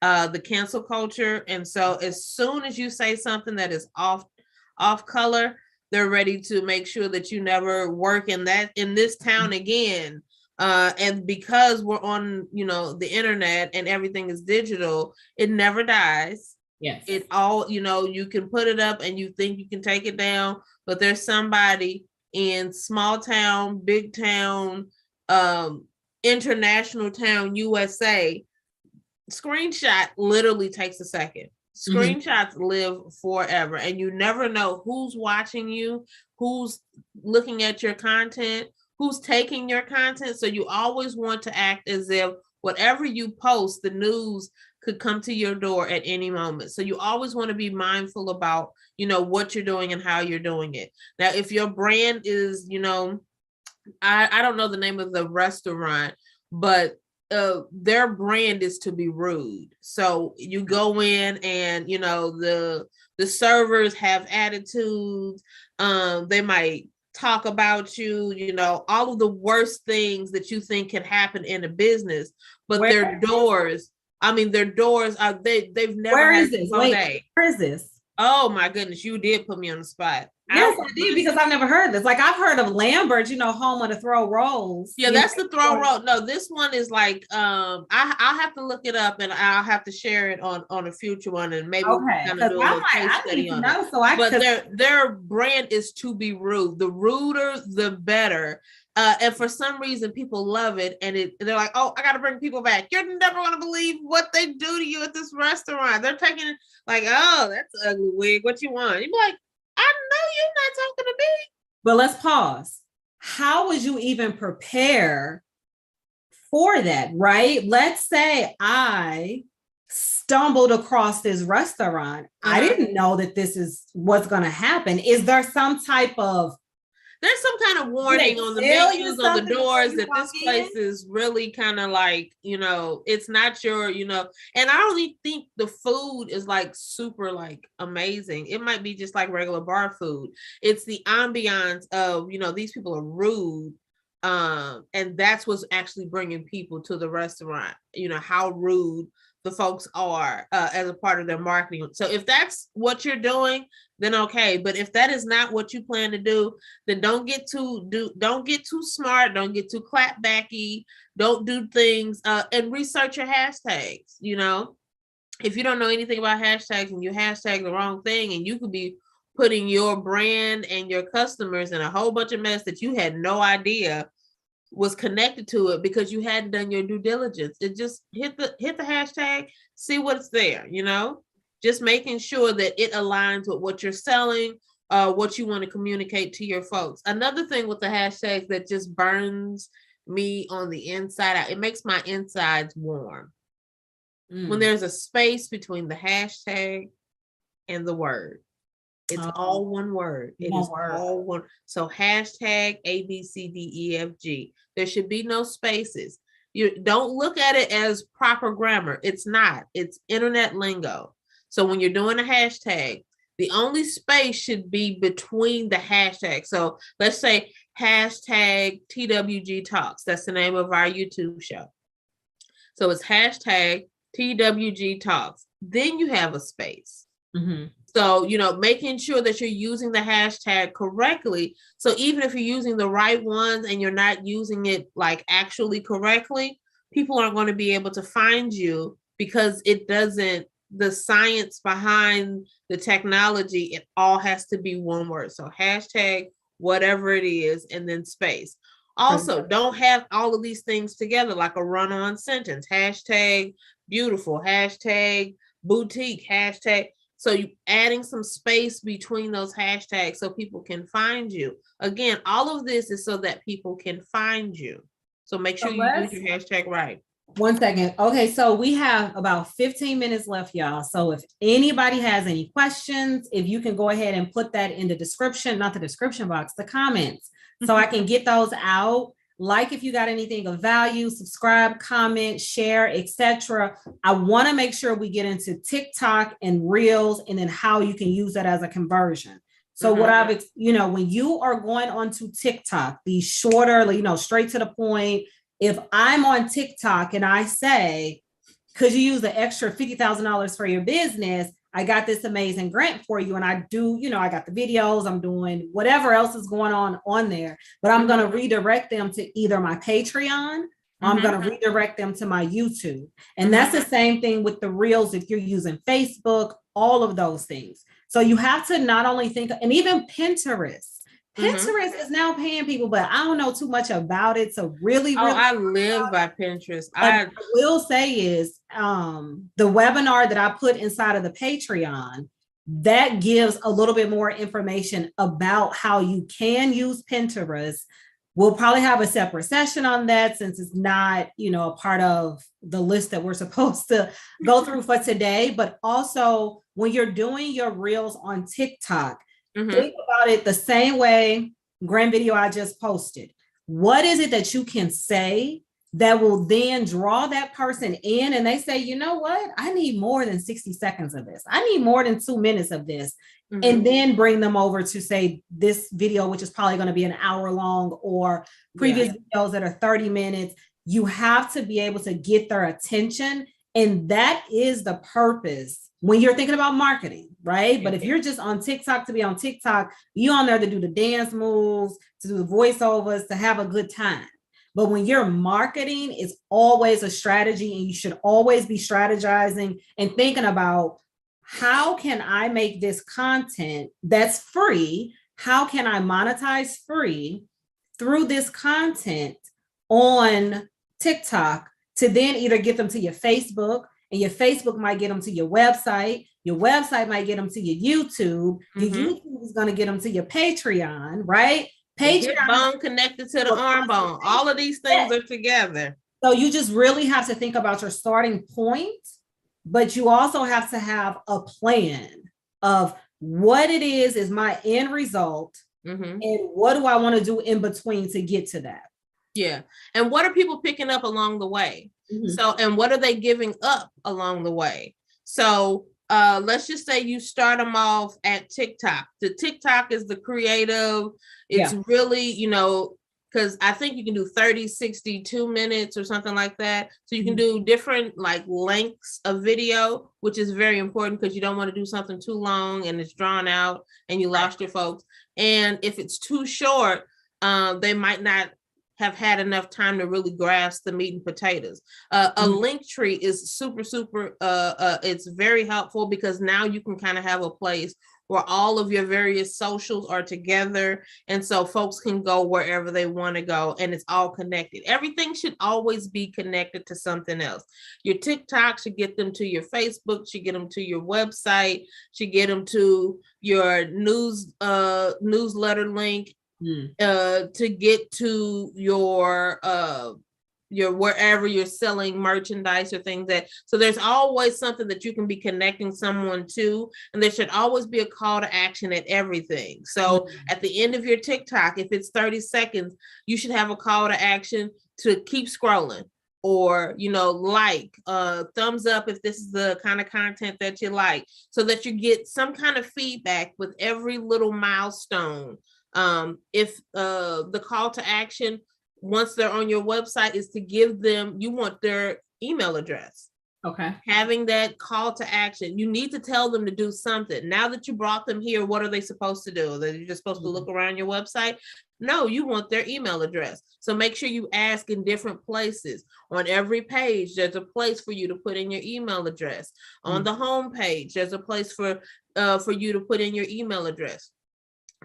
the cancel culture. And so as soon as you say something that is off color, they're ready to make sure that you never work in this town again. And because we're on, the internet and everything is digital, it never dies. Yes. It all, you can put it up and you think you can take it down, but there's somebody in small town, big town, international town, USA. Screenshot literally takes a second. Screenshots live forever, and you never know who's watching you, who's looking at your content, who's taking your content. So you always want to act as if whatever you post, the news could come to your door at any moment. So you always want to be mindful about, what you're doing and how you're doing it. Now, if your brand is, I don't know the name of the restaurant, but their brand is to be rude. So you go in and, the servers have attitudes. They might talk about you, all of the worst things that you think can happen in a business, but their doors are, they've never had a slow day. Where is this? Oh my goodness, you did put me on the spot. Yes, I did, because I've never heard this. Like, I've heard of Lambert, home of the throw rolls. Yeah, that's the throw roll. No, this one is like, I'll have to look it up and I'll have to share it on a future one, and maybe we'll kind of do a little case study on it. But their brand is to be rude. The ruder, the better. And for some reason, people love it, and they're like, "Oh, I got to bring people back." You're never going to believe what they do to you at this restaurant. They're taking it like, "Oh, that's an ugly wig. What you want?" You'd be like, "I know you're not talking to me." But let's pause. How would you even prepare for that, right? Let's say I stumbled across this restaurant. I didn't know that this is what's going to happen. Is there some type of there's some kind of warning on the menus, on the doors, that this place is really kind of like, it's not your, and I don't even think the food is like super like amazing. It might be just like regular bar food. It's the ambiance of, these people are rude. And that's what's actually bringing people to the restaurant, how rude the folks are as a part of their marketing. So if that's what you're doing, then okay. But if that is not what you plan to do, then don't get too smart. Don't get too clapbacky. Don't do things and research your hashtags. If you don't know anything about hashtags and you hashtag the wrong thing, and you could be putting your brand and your customers in a whole bunch of mess that you had no idea was connected to it because you hadn't done your due diligence. It just hit the hashtag, see what's there, just making sure that it aligns with what you're selling, what you want to communicate to your folks. Another thing with the hashtags that just burns me on the inside out, it makes my insides warm. When there's a space between the hashtag and the word. It's all one word. It is all one. So hashtag ABCDEFG. There should be no spaces. You don't look at it as proper grammar. It's not. It's internet lingo. So when you're doing a hashtag, the only space should be between the hashtag. So let's say hashtag TWG Talks. That's the name of our YouTube show. So it's hashtag TWG Talks. Then you have a space. Mm-hmm. So, making sure that you're using the hashtag correctly. So even if you're using the right ones and you're not using it like actually correctly, people aren't going to be able to find you because the science behind the technology, it all has to be one word. So hashtag whatever it is, and then space. Also, don't have all of these things together like a run-on sentence. Hashtag beautiful, hashtag boutique, hashtag. So you adding some space between those hashtags so people can find you. Again, all of this is so that people can find you. So make sure you use your hashtag right. 1 second. Okay, so we have about 15 minutes left, y'all. So if anybody has any questions, if you can go ahead and put that in the description, not the description box, the comments, so I can get those out. Like if you got anything of value, subscribe, comment, share, etc. I want to make sure we get into TikTok and Reels and then how you can use that as a conversion. So what I've, when you are going onto TikTok, these shorter, straight to the point. If I'm on TikTok and I say, could you use the extra $50,000 for your business? I got this amazing grant for you. And I do, I got the videos, I'm doing whatever else is going on there, but I'm going to redirect them to either my Patreon, I'm going to redirect them to my YouTube. And that's the same thing with the Reels. If you're using Facebook, all of those things. So you have to not only think, and even Pinterest is now paying people, but I don't know too much about it. So really, I live by Pinterest. I will say is the webinar that I put inside of the Patreon, that gives a little bit more information about how you can use Pinterest. We'll probably have a separate session on that since it's not, a part of the list that we're supposed to go through for today. But also when you're doing your reels on TikTok, think about it the same way, grand video I just posted. What is it that you can say that will then draw that person in and they say, you know what? I need more than 60 seconds of this. I need more than 2 minutes of this. And then bring them over to say this video, which is probably going to be an hour long, or previous videos that are 30 minutes. You have to be able to get their attention. And that is the purpose when you're thinking about marketing, right? But if you're just on TikTok to be on TikTok, you on there to do the dance moves, to do the voiceovers, to have a good time. But when you're marketing, it's always a strategy, and you should always be strategizing and thinking about, how can I make this content that's free? How can I monetize free through this content on TikTok to then either get them to your Facebook, and your Facebook might get them to your website might get them to your YouTube, your YouTube is going to get them to your Patreon, right? Patreon bone connected to the arm bone. All of these things are together. So you just really have to think about your starting point, but you also have to have a plan of what it is my end result, and what do I want to do in between to get to that. Yeah. And what are people picking up along the way? So, and what are they giving up along the way? So let's just say you start them off at TikTok. The TikTok is the creative. It's really, because I think you can do 30, 60, 2 minutes or something like that. So you can do different like lengths of video, which is very important because you don't want to do something too long and it's drawn out and you lost your folks. And if it's too short, they might not have had enough time to really grasp the meat and potatoes. A link tree is super, it's very helpful because now you can kind of have a place where all of your various socials are together. And so folks can go wherever they want to go, and it's all connected. Everything should always be connected to something else. Your TikTok should get them to your Facebook, should get them to your website, should get them to your newsletter link, to get to your wherever you're selling merchandise or things that, so there's always something that you can be connecting someone to, and there should always be a call to action at everything. So at the end of your TikTok, if it's 30 seconds, you should have a call to action to keep scrolling, or like thumbs up if this is the kind of content that you like, so that you get some kind of feedback with every little milestone. If the call to action, once they're on your website, is to give them, you want their email address. Okay. Having that call to action, you need to tell them to do something. Now that you brought them here, what are they supposed to do? They're just supposed to look around your website? No, you want their email address. So make sure you ask in different places. On every page, there's a place for you to put in your email address. On the home page, there's a place for you to put in your email address.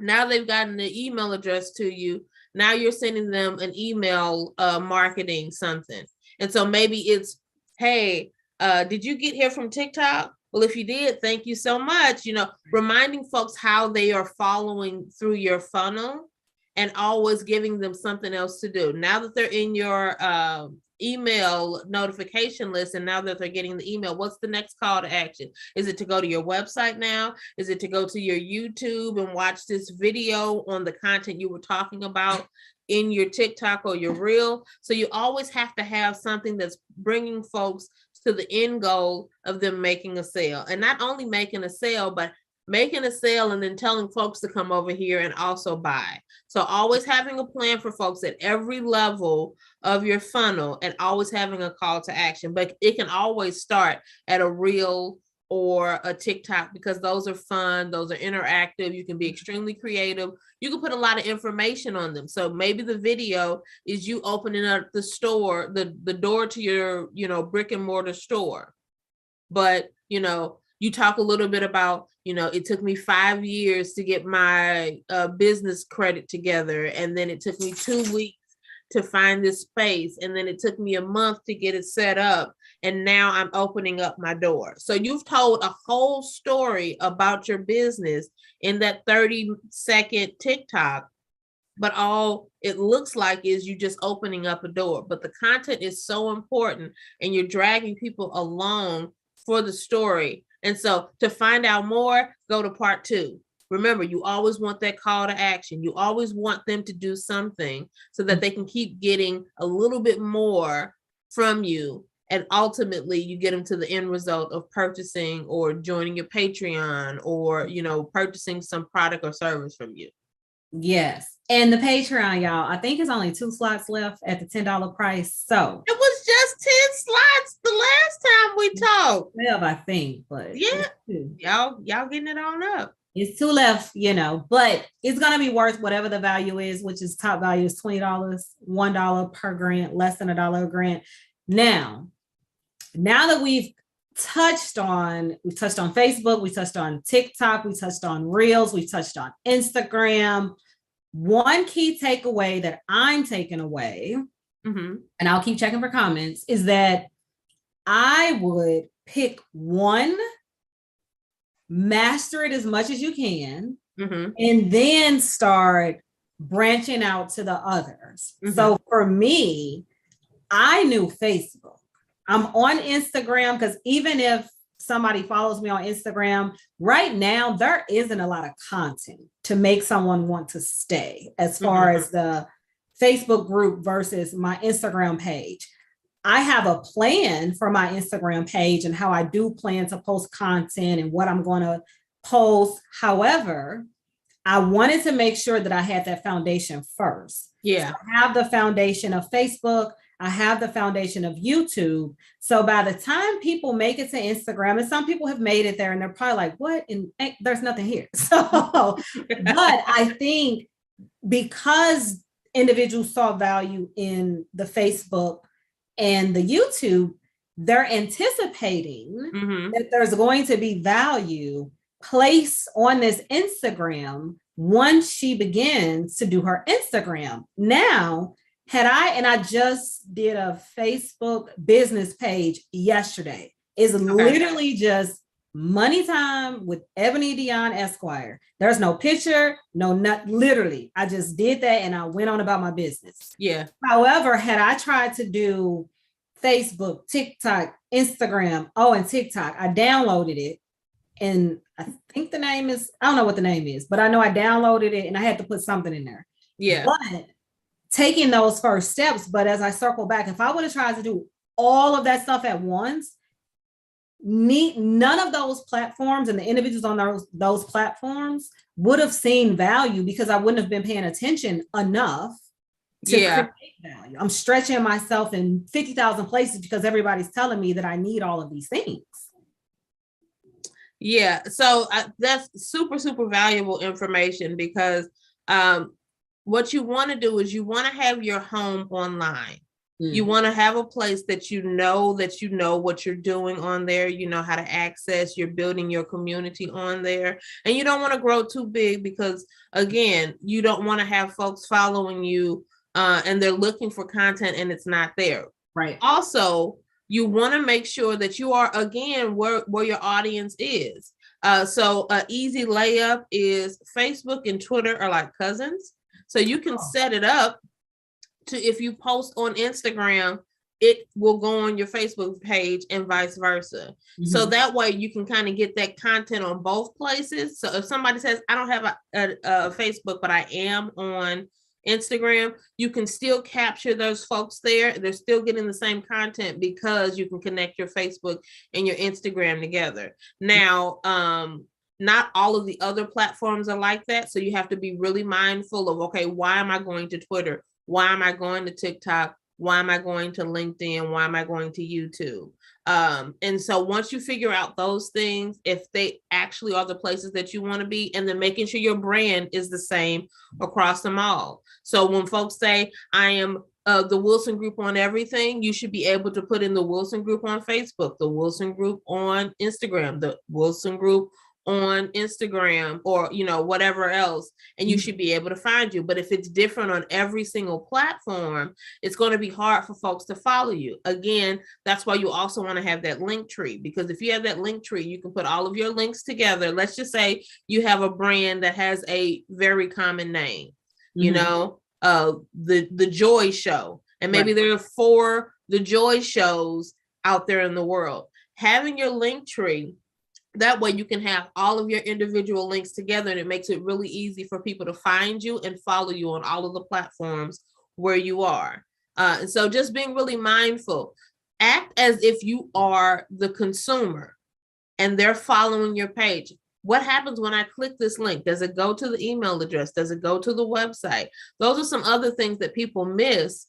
Now they've gotten the email address to you. Now you're sending them an email marketing something. And so maybe it's, hey, did you get here from TikTok? Well, if you did, thank you so much. Reminding folks how they are following through your funnel, and always giving them something else to do. Now that they're in your email notification list, and now that they're getting the email, what's the next call to action? Is it to go to your website now? Is it to go to your YouTube and watch this video on the content you were talking about in your TikTok or your reel? So you always have to have something that's bringing folks to the end goal of them making a sale, and not only making a sale, but making a sale and then telling folks to come over here and also buy. So always having a plan for folks at every level of your funnel, and always having a call to action. But it can always start at a reel or a TikTok, because those are fun, those are interactive. You can be extremely creative. You can put a lot of information on them. So maybe the video is you opening up the store, the door to your, brick and mortar store. But, you talk a little bit about, it took me 5 years to get my business credit together. And then it took me 2 weeks to find this space. And then it took me a month to get it set up. And now I'm opening up my door. So you've told a whole story about your business in that 30-second TikTok. But all it looks like is you just opening up a door. But the content is so important, and you're dragging people along for the story. And so to find out more, go to part 2. Remember, you always want that call to action. You always want them to do something so that they can keep getting a little bit more from you. And ultimately, you get them to the end result of purchasing or joining your Patreon, or, purchasing some product or service from you. Yes. And the Patreon, y'all, I think it's only 2 slots left at the $10 price. So it was just 10 slots the last time we talked. 12, I think, but yeah, y'all getting it on up. It's 2 left, but it's going to be worth whatever the value is, which is top value is $20, $1 per grant, less than $1 a grant. Now that we've touched on Facebook, we touched on TikTok, we touched on Reels, we touched on Instagram. One key takeaway that I'm taking away, and I'll keep checking for comments, is that I would pick one, master it as much as you can, and then start branching out to the others. So for me, I knew Facebook. I'm on Instagram, because even if somebody follows me on Instagram, right now, there isn't a lot of content to make someone want to stay as far as the Facebook group versus my Instagram page. I have a plan for my Instagram page and how I do plan to post content and what I'm going to post. However, I wanted to make sure that I had that foundation first. Yeah. So I have the foundation of Facebook. I have the foundation of YouTube. So by the time people make it to Instagram, and some people have made it there and they're probably like, what? And there's nothing here. So, but I think because individuals saw value in the Facebook and the YouTube, they're anticipating that there's going to be value place on this Instagram once she begins to do her Instagram. Now, I just did a Facebook business page yesterday. It's literally just money time with Ebony Dion Esquire. There's no picture, literally. I just did that and I went on about my business. Yeah. However, had I tried to do Facebook, TikTok, Instagram, and TikTok, I downloaded it. And I think the name is, I don't know what the name is, but I know I downloaded it and I had to put something in there. Yeah. But taking those first steps, but as I circle back, if I would have tried to do all of that stuff at once, none of those platforms and the individuals on those platforms would have seen value because I wouldn't have been paying attention enough to create value. I'm stretching myself in 50,000 places because everybody's telling me that I need all of these things. Yeah, so that's super, super valuable information because what you want to do is you want to have your home online. You want to have a place that you know what you're doing on there, you know how to access, you're building your community on there, and you don't want to grow too big because, again, you don't want to have folks following you and they're looking for content and it's not there. Right. Also, you want to make sure that you are, again, where your audience is. So an easy layup is Facebook and Twitter are like cousins. So you can set it up to, if you post on Instagram, it will go on your Facebook page and vice versa. Mm-hmm. So that way you can kind of get that content on both places. So if somebody says, I don't have a Facebook, but I am on Instagram, you can still capture those folks there. They're still getting the same content because you can connect your Facebook and your Instagram together. Now, not all of the other platforms are like that. So you have to be really mindful of, okay, why am I going to Twitter? Why am I going to TikTok? Why am I going to LinkedIn? Why am I going to YouTube? And so once you figure out those things, if they actually are the places that you want to be, and then making sure your brand is the same across them all. So when folks say, I am the Wilson Group on everything, you should be able to put in the Wilson Group on Facebook, the Wilson Group on Instagram, the Wilson Group on Instagram, or, you know, whatever else, and you should be able to find you. But if it's different on every single platform, it's going to be hard for folks to follow you. Again, that's why you also want to have that link tree, because if you have that link tree, you can put all of your links together. Let's just say you have a brand that has a very common name, you know, the Joy Show, and maybe there are 4 The Joy Shows out there in the world. Having your link tree, that way you can have all of your individual links together, and it makes it really easy for people to find you and follow you on all of the platforms where you are. And so just being really mindful, act as if you are the consumer and they're following your page. What happens when I click this link? Does it go to the email address? Does it go to the website? Those are some other things that people miss.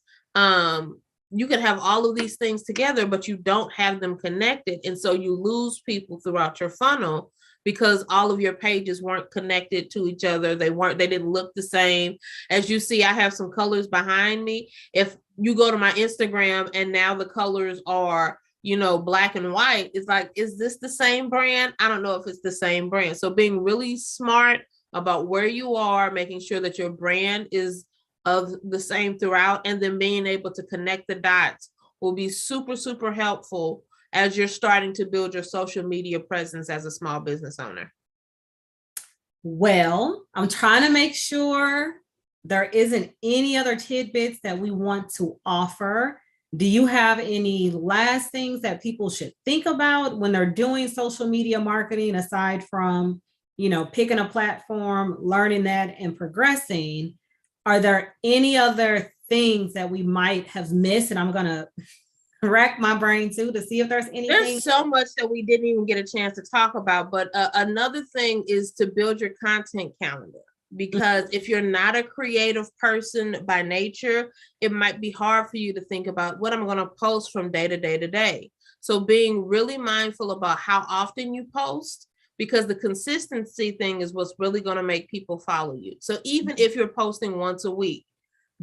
You can have all of these things together, but you don't have them connected. And so you lose people throughout your funnel because all of your pages weren't connected to each other. They didn't look the same. As you see, I have some colors behind me. If you go to my Instagram and now the colors are, you know, black and white, it's like, is this the same brand? I don't know if it's the same brand. So being really smart about where you are, making sure that your brand is of the same throughout, and then being able to connect the dots will be super, super helpful as you're starting to build your social media presence as a small business owner. Well, I'm trying to make sure there isn't any other tidbits that we want to offer. Do you have any last things that people should think about when they're doing social media marketing, aside from, you know, picking a platform, learning that, and progressing? Are there any other things that we might have missed? And I'm going to rack my brain too to see if there's anything. There's so much that we didn't even get a chance to talk about. But another thing is to build your content calendar, because if you're not a creative person by nature, it might be hard for you to think about what I'm going to post from day to day to day. So being really mindful about how often you post, because the consistency thing is what's really going to make people follow you. So even if you're posting once a week,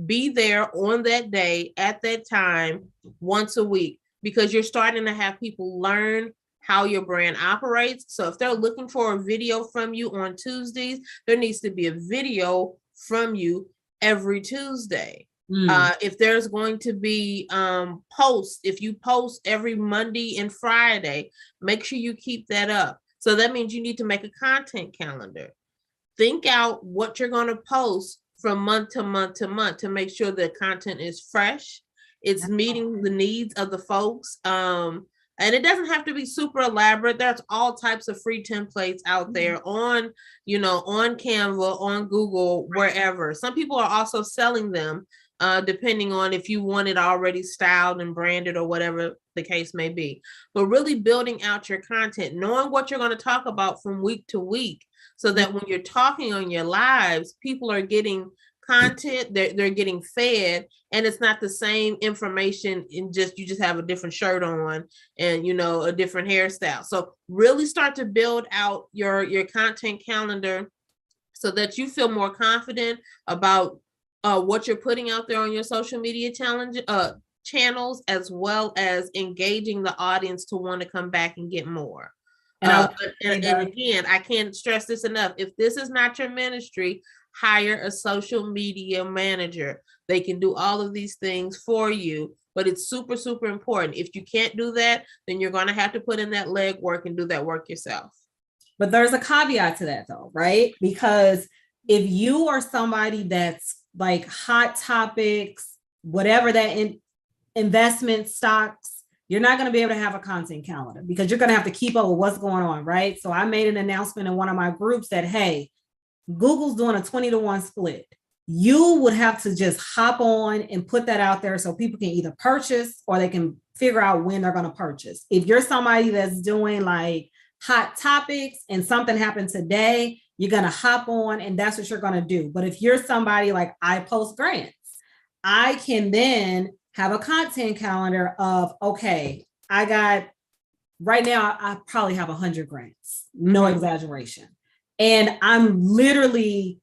be there on that day at that time once a week, because you're starting to have people learn how your brand operates. So if they're looking for a video from you on Tuesdays, there needs to be a video from you every Tuesday. If there's going to be posts, if you post every Monday and Friday, make sure you keep that up. So that means you need to make a content calendar. Think out what you're going to post from month to month to month to make sure the content is fresh. It's meeting the needs of the folks. And it doesn't have to be super elaborate. There's all types of free templates out there on, on Canva, on Google, wherever. Some people are also selling them, depending on if you want it already styled and branded or whatever the case may be. But really building out your content, knowing what you're going to talk about from week to week, so that when you're talking on your lives, people are getting content, they're getting fed, and it's not the same information in you just have a different shirt on and a different hairstyle. So really start to build out your content calendar so that you feel more confident about what you're putting out there on your social media channels, as well as engaging the audience to want to come back and get more. And again, I can't stress this enough. If this is not your ministry, hire a social media manager. They can do all of these things for you, but it's super, super important. If you can't do that, then you're going to have to put in that legwork and do that work yourself. But there's a caveat to that though, right? Because if you are somebody that's like hot topics, whatever that investment stocks, you're not going to be able to have a content calendar because you're going to have to keep up with what's going on, right? So I made an announcement in one of my groups that, hey, Google's doing a 20-to-1 split. You would have to just hop on and put that out there so people can either purchase or they can figure out when they're going to purchase. If you're somebody that's doing like hot topics and something happened today, you're going to hop on and that's what you're going to do. But if you're somebody like I post grants, I can then have a content calendar of, okay, right now, I probably have 100 grants, no exaggeration. And I'm literally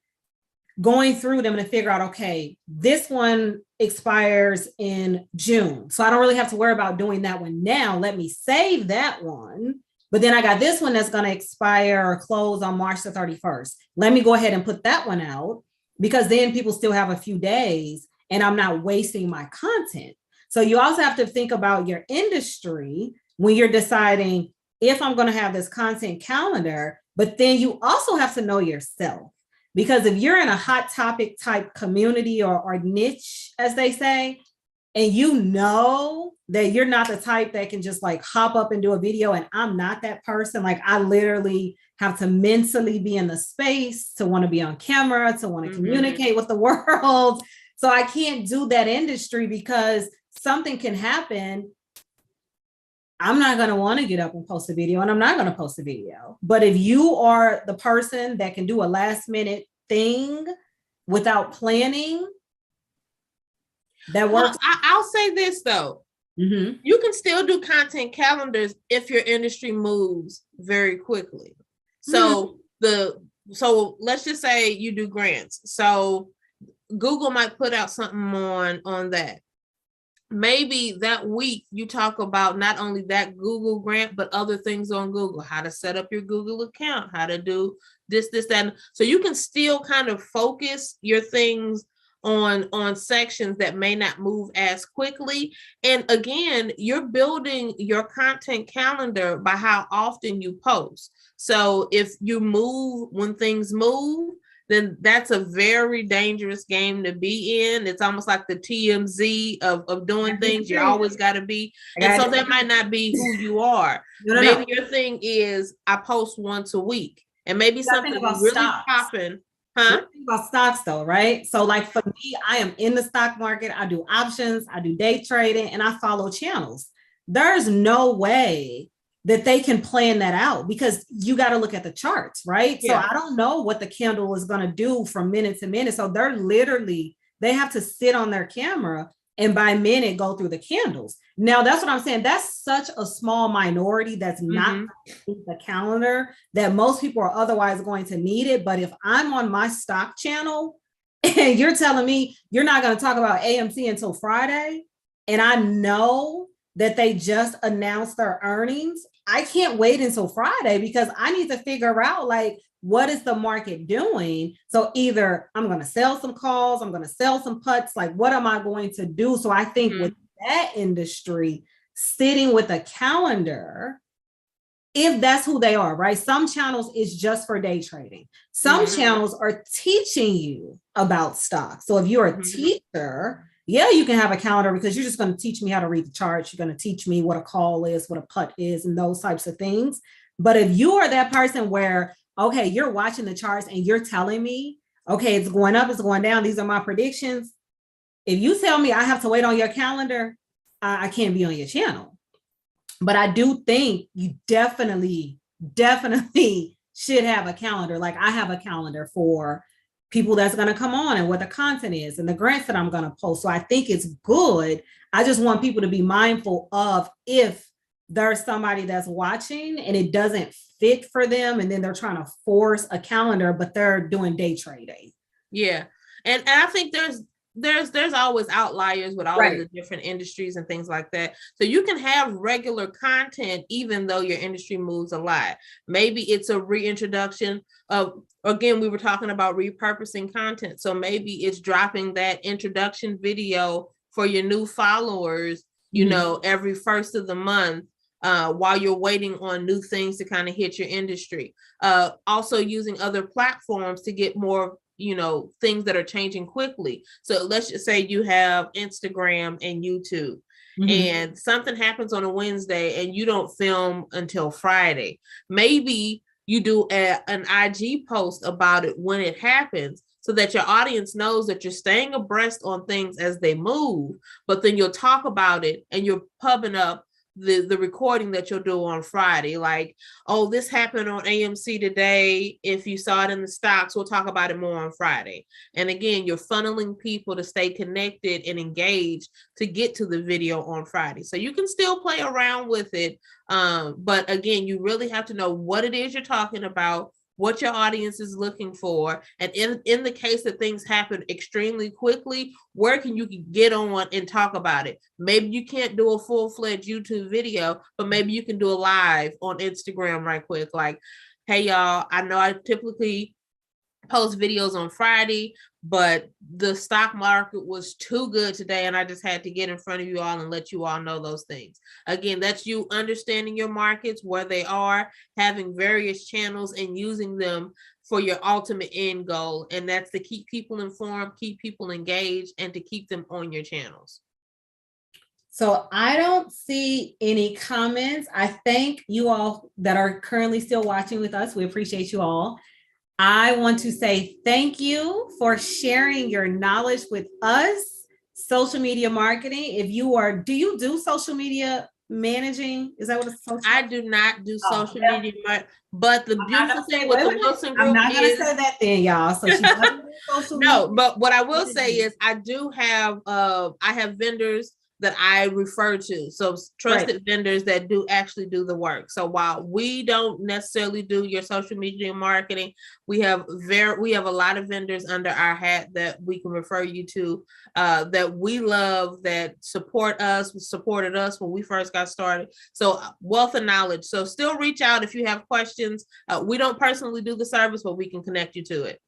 going through them to figure out, okay, this one expires in June. So I don't really have to worry about doing that one now. Let me save that one. But then I got this one that's going to expire or close on March the 31st. Let me go ahead and put that one out because then people still have a few days and I'm not wasting my content. So you also have to think about your industry when you're deciding if I'm going to have this content calendar, but then you also have to know yourself. Because if you're in a hot topic type community or niche, as they say, and you know that you're not the type that can just like hop up and do a video, and I'm not that person, like I literally have to mentally be in the space to want to be on camera, to want to communicate with the world. So I can't do that industry because something can happen. I'm not going to want to get up and post a video and I'm not going to post a video. But if you are the person that can do a last minute thing without planning, that works. Well, I'll say this though. You can still do content calendars if your industry moves very quickly. So so let's just say you do grants. So Google might put out something on that. Maybe that week you talk about not only that Google grant, but other things on Google, how to set up your Google account, how to do this, that. So you can still kind of focus your things on sections that may not move as quickly. And again, you're building your content calendar by how often you post. So if you move when things move, then that's a very dangerous game to be in. It's almost like the TMZ of doing things. You always got to be. And so that might not be who you are. Maybe your thing is I post once a week and maybe something really popping. About stocks though, right? So like for me, I am in the stock market. I do options, I do day trading, and I follow channels. There's no way that they can plan that out because you got to look at the charts, right? Yeah. So I don't know what the candle is going to do from minute to minute. So they have to sit on their camera and by minute go through the candles. Now that's what I'm saying. That's such a small minority that's not the calendar that most people are otherwise going to need it. But if I'm on my stock channel and you're telling me you're not going to talk about AMC until Friday, and I know that they just announced their earnings, I can't wait until Friday because I need to figure out like what is the market doing. So either I'm going to sell some calls, I'm going to sell some puts, like what am I going to do? So I think with that industry, sitting with a calendar, if that's who they are, right? Some channels is just for day trading. Some channels are teaching you about stocks. So if you're a teacher, yeah, you can have a calendar because you're just going to teach me how to read the charts. You're going to teach me what a call is, what a put is, and those types of things. But if you are that person where, okay, you're watching the charts and you're telling me, okay, it's going up, it's going down, these are my predictions. If you tell me I have to wait on your calendar, I can't be on your channel. But I do think you definitely should have a calendar. Like I have a calendar for people that's going to come on and what the content is and the grants that I'm going to post. So I think it's good. I just want people to be mindful of if there's somebody that's watching and it doesn't fit for them and then they're trying to force a calendar, but they're doing day trading. Yeah. And I think there's always outliers with all of the different industries and things like that. So you can have regular content even though your industry moves a lot. Maybe it's a reintroduction of, again, we were talking about repurposing content. So maybe it's dropping that introduction video for your new followers, you know, every first of the month. While you're waiting on new things to kind of hit your industry. Also using other platforms to get more, you know, things that are changing quickly. So let's just say you have Instagram and YouTube and something happens on a Wednesday and you don't film until Friday. Maybe you do an IG post about it when it happens so that your audience knows that you're staying abreast on things as they move, but then you'll talk about it and you're pubbing up the recording that you'll do on Friday, like, oh, this happened on AMC today. If you saw it in the stocks, we'll talk about it more on Friday. And again, you're funneling people to stay connected and engaged to get to the video on Friday. So you can still play around with it. But again, you really have to know what it is you're talking about, what your audience is looking for. And in the case that things happen extremely quickly, where can you get on and talk about it? Maybe you can't do a full-fledged YouTube video, but maybe you can do a live on Instagram right quick. Like, hey, y'all, I know I typically post videos on Friday, but the stock market was too good today and I just had to get in front of you all and let you all know those things. Again, that's you understanding your markets, where they are, having various channels and using them for your ultimate end goal. And that's to keep people informed, keep people engaged, and to keep them on your channels. So I don't see any comments. I thank you all that are currently still watching with us. We appreciate you all. I want to say thank you for sharing your knowledge with us. Social media marketing. If you are, do you do social media managing? Is that what it's social? I do not do social media, but the beautiful thing with the Wilson Group, I'm not going to say that then, y'all. So she doesn't do social media. But what I will say is I do have, I have vendors that I refer to. So trusted vendors that do actually do the work. So while we don't necessarily do your social media marketing, we have a lot of vendors under our hat that we can refer you to, that we love, that supported us when we first got started. So wealth of knowledge. So still reach out if you have questions. We don't personally do the service, but we can connect you to it.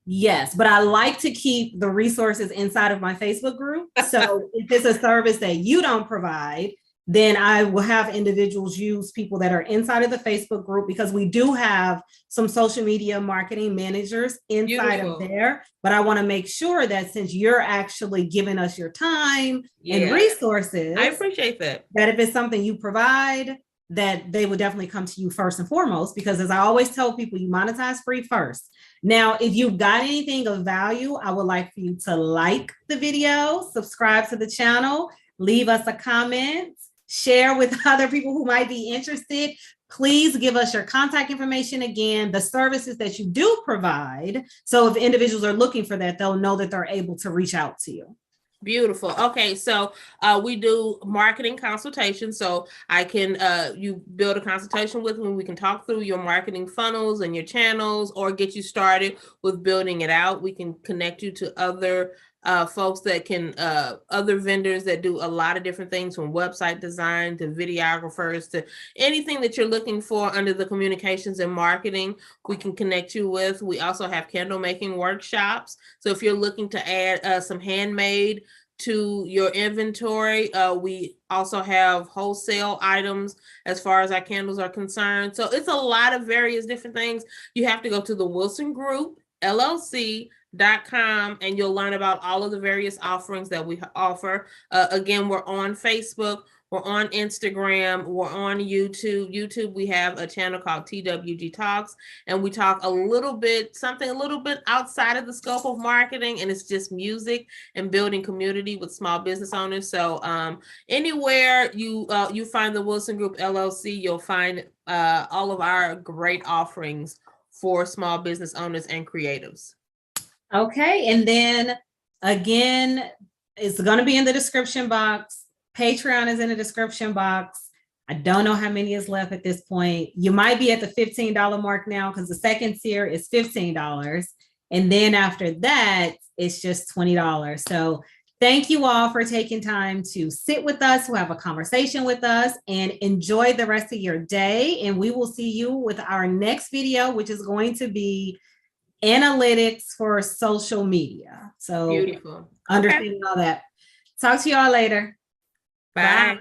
Yes, but I like to keep the resources inside of my Facebook group. So if it's a service that you don't provide, then I will have individuals use people that are inside of the Facebook group, because we do have some social media marketing managers inside of there. But I want to make sure that since you're actually giving us your time and resources, I appreciate that if it's something you provide, that they would definitely come to you first and foremost, because as I always tell people, you monetize free first. Now, if you've got anything of value, I would like for you to like the video, subscribe to the channel, leave us a comment, share with other people who might be interested. Please give us your contact information again, the services that you do provide. So if individuals are looking for that, they'll know that they're able to reach out to you. Beautiful. Okay, so we do marketing consultation. So I can you build a consultation with me. We can talk through your marketing funnels and your channels, or get you started with building it out. We can connect you to other folks that can, other vendors that do a lot of different things, from website design to videographers to anything that you're looking for under the communications and marketing, we can connect you with. We also have candle making workshops. So if you're looking to add some handmade to your inventory, we also have wholesale items as far as our candles are concerned. So it's a lot of various different things. You have to go to the Wilson Group LLC.com and you'll learn about all of the various offerings that we offer. Again, we're on Facebook, we're on Instagram, we're on YouTube. We have a channel called TWG Talks, and we talk something a little bit outside of the scope of marketing, and it's just music and building community with small business owners. So anywhere you find the Wilson Group LLC, you'll find all of our great offerings for small business owners and creatives. Okay. And then again, it's going to be in the description box. Patreon is in the description box. I don't know how many is left at this point. You might be at the $15 mark now, because the second tier is $15. And then after that, it's just $20. So thank you all for taking time to sit with us, to have a conversation with us, and enjoy the rest of your day. And we will see you with our next video, which is going to be analytics for social media. So beautiful. Understanding all that. Talk to y'all later. Bye.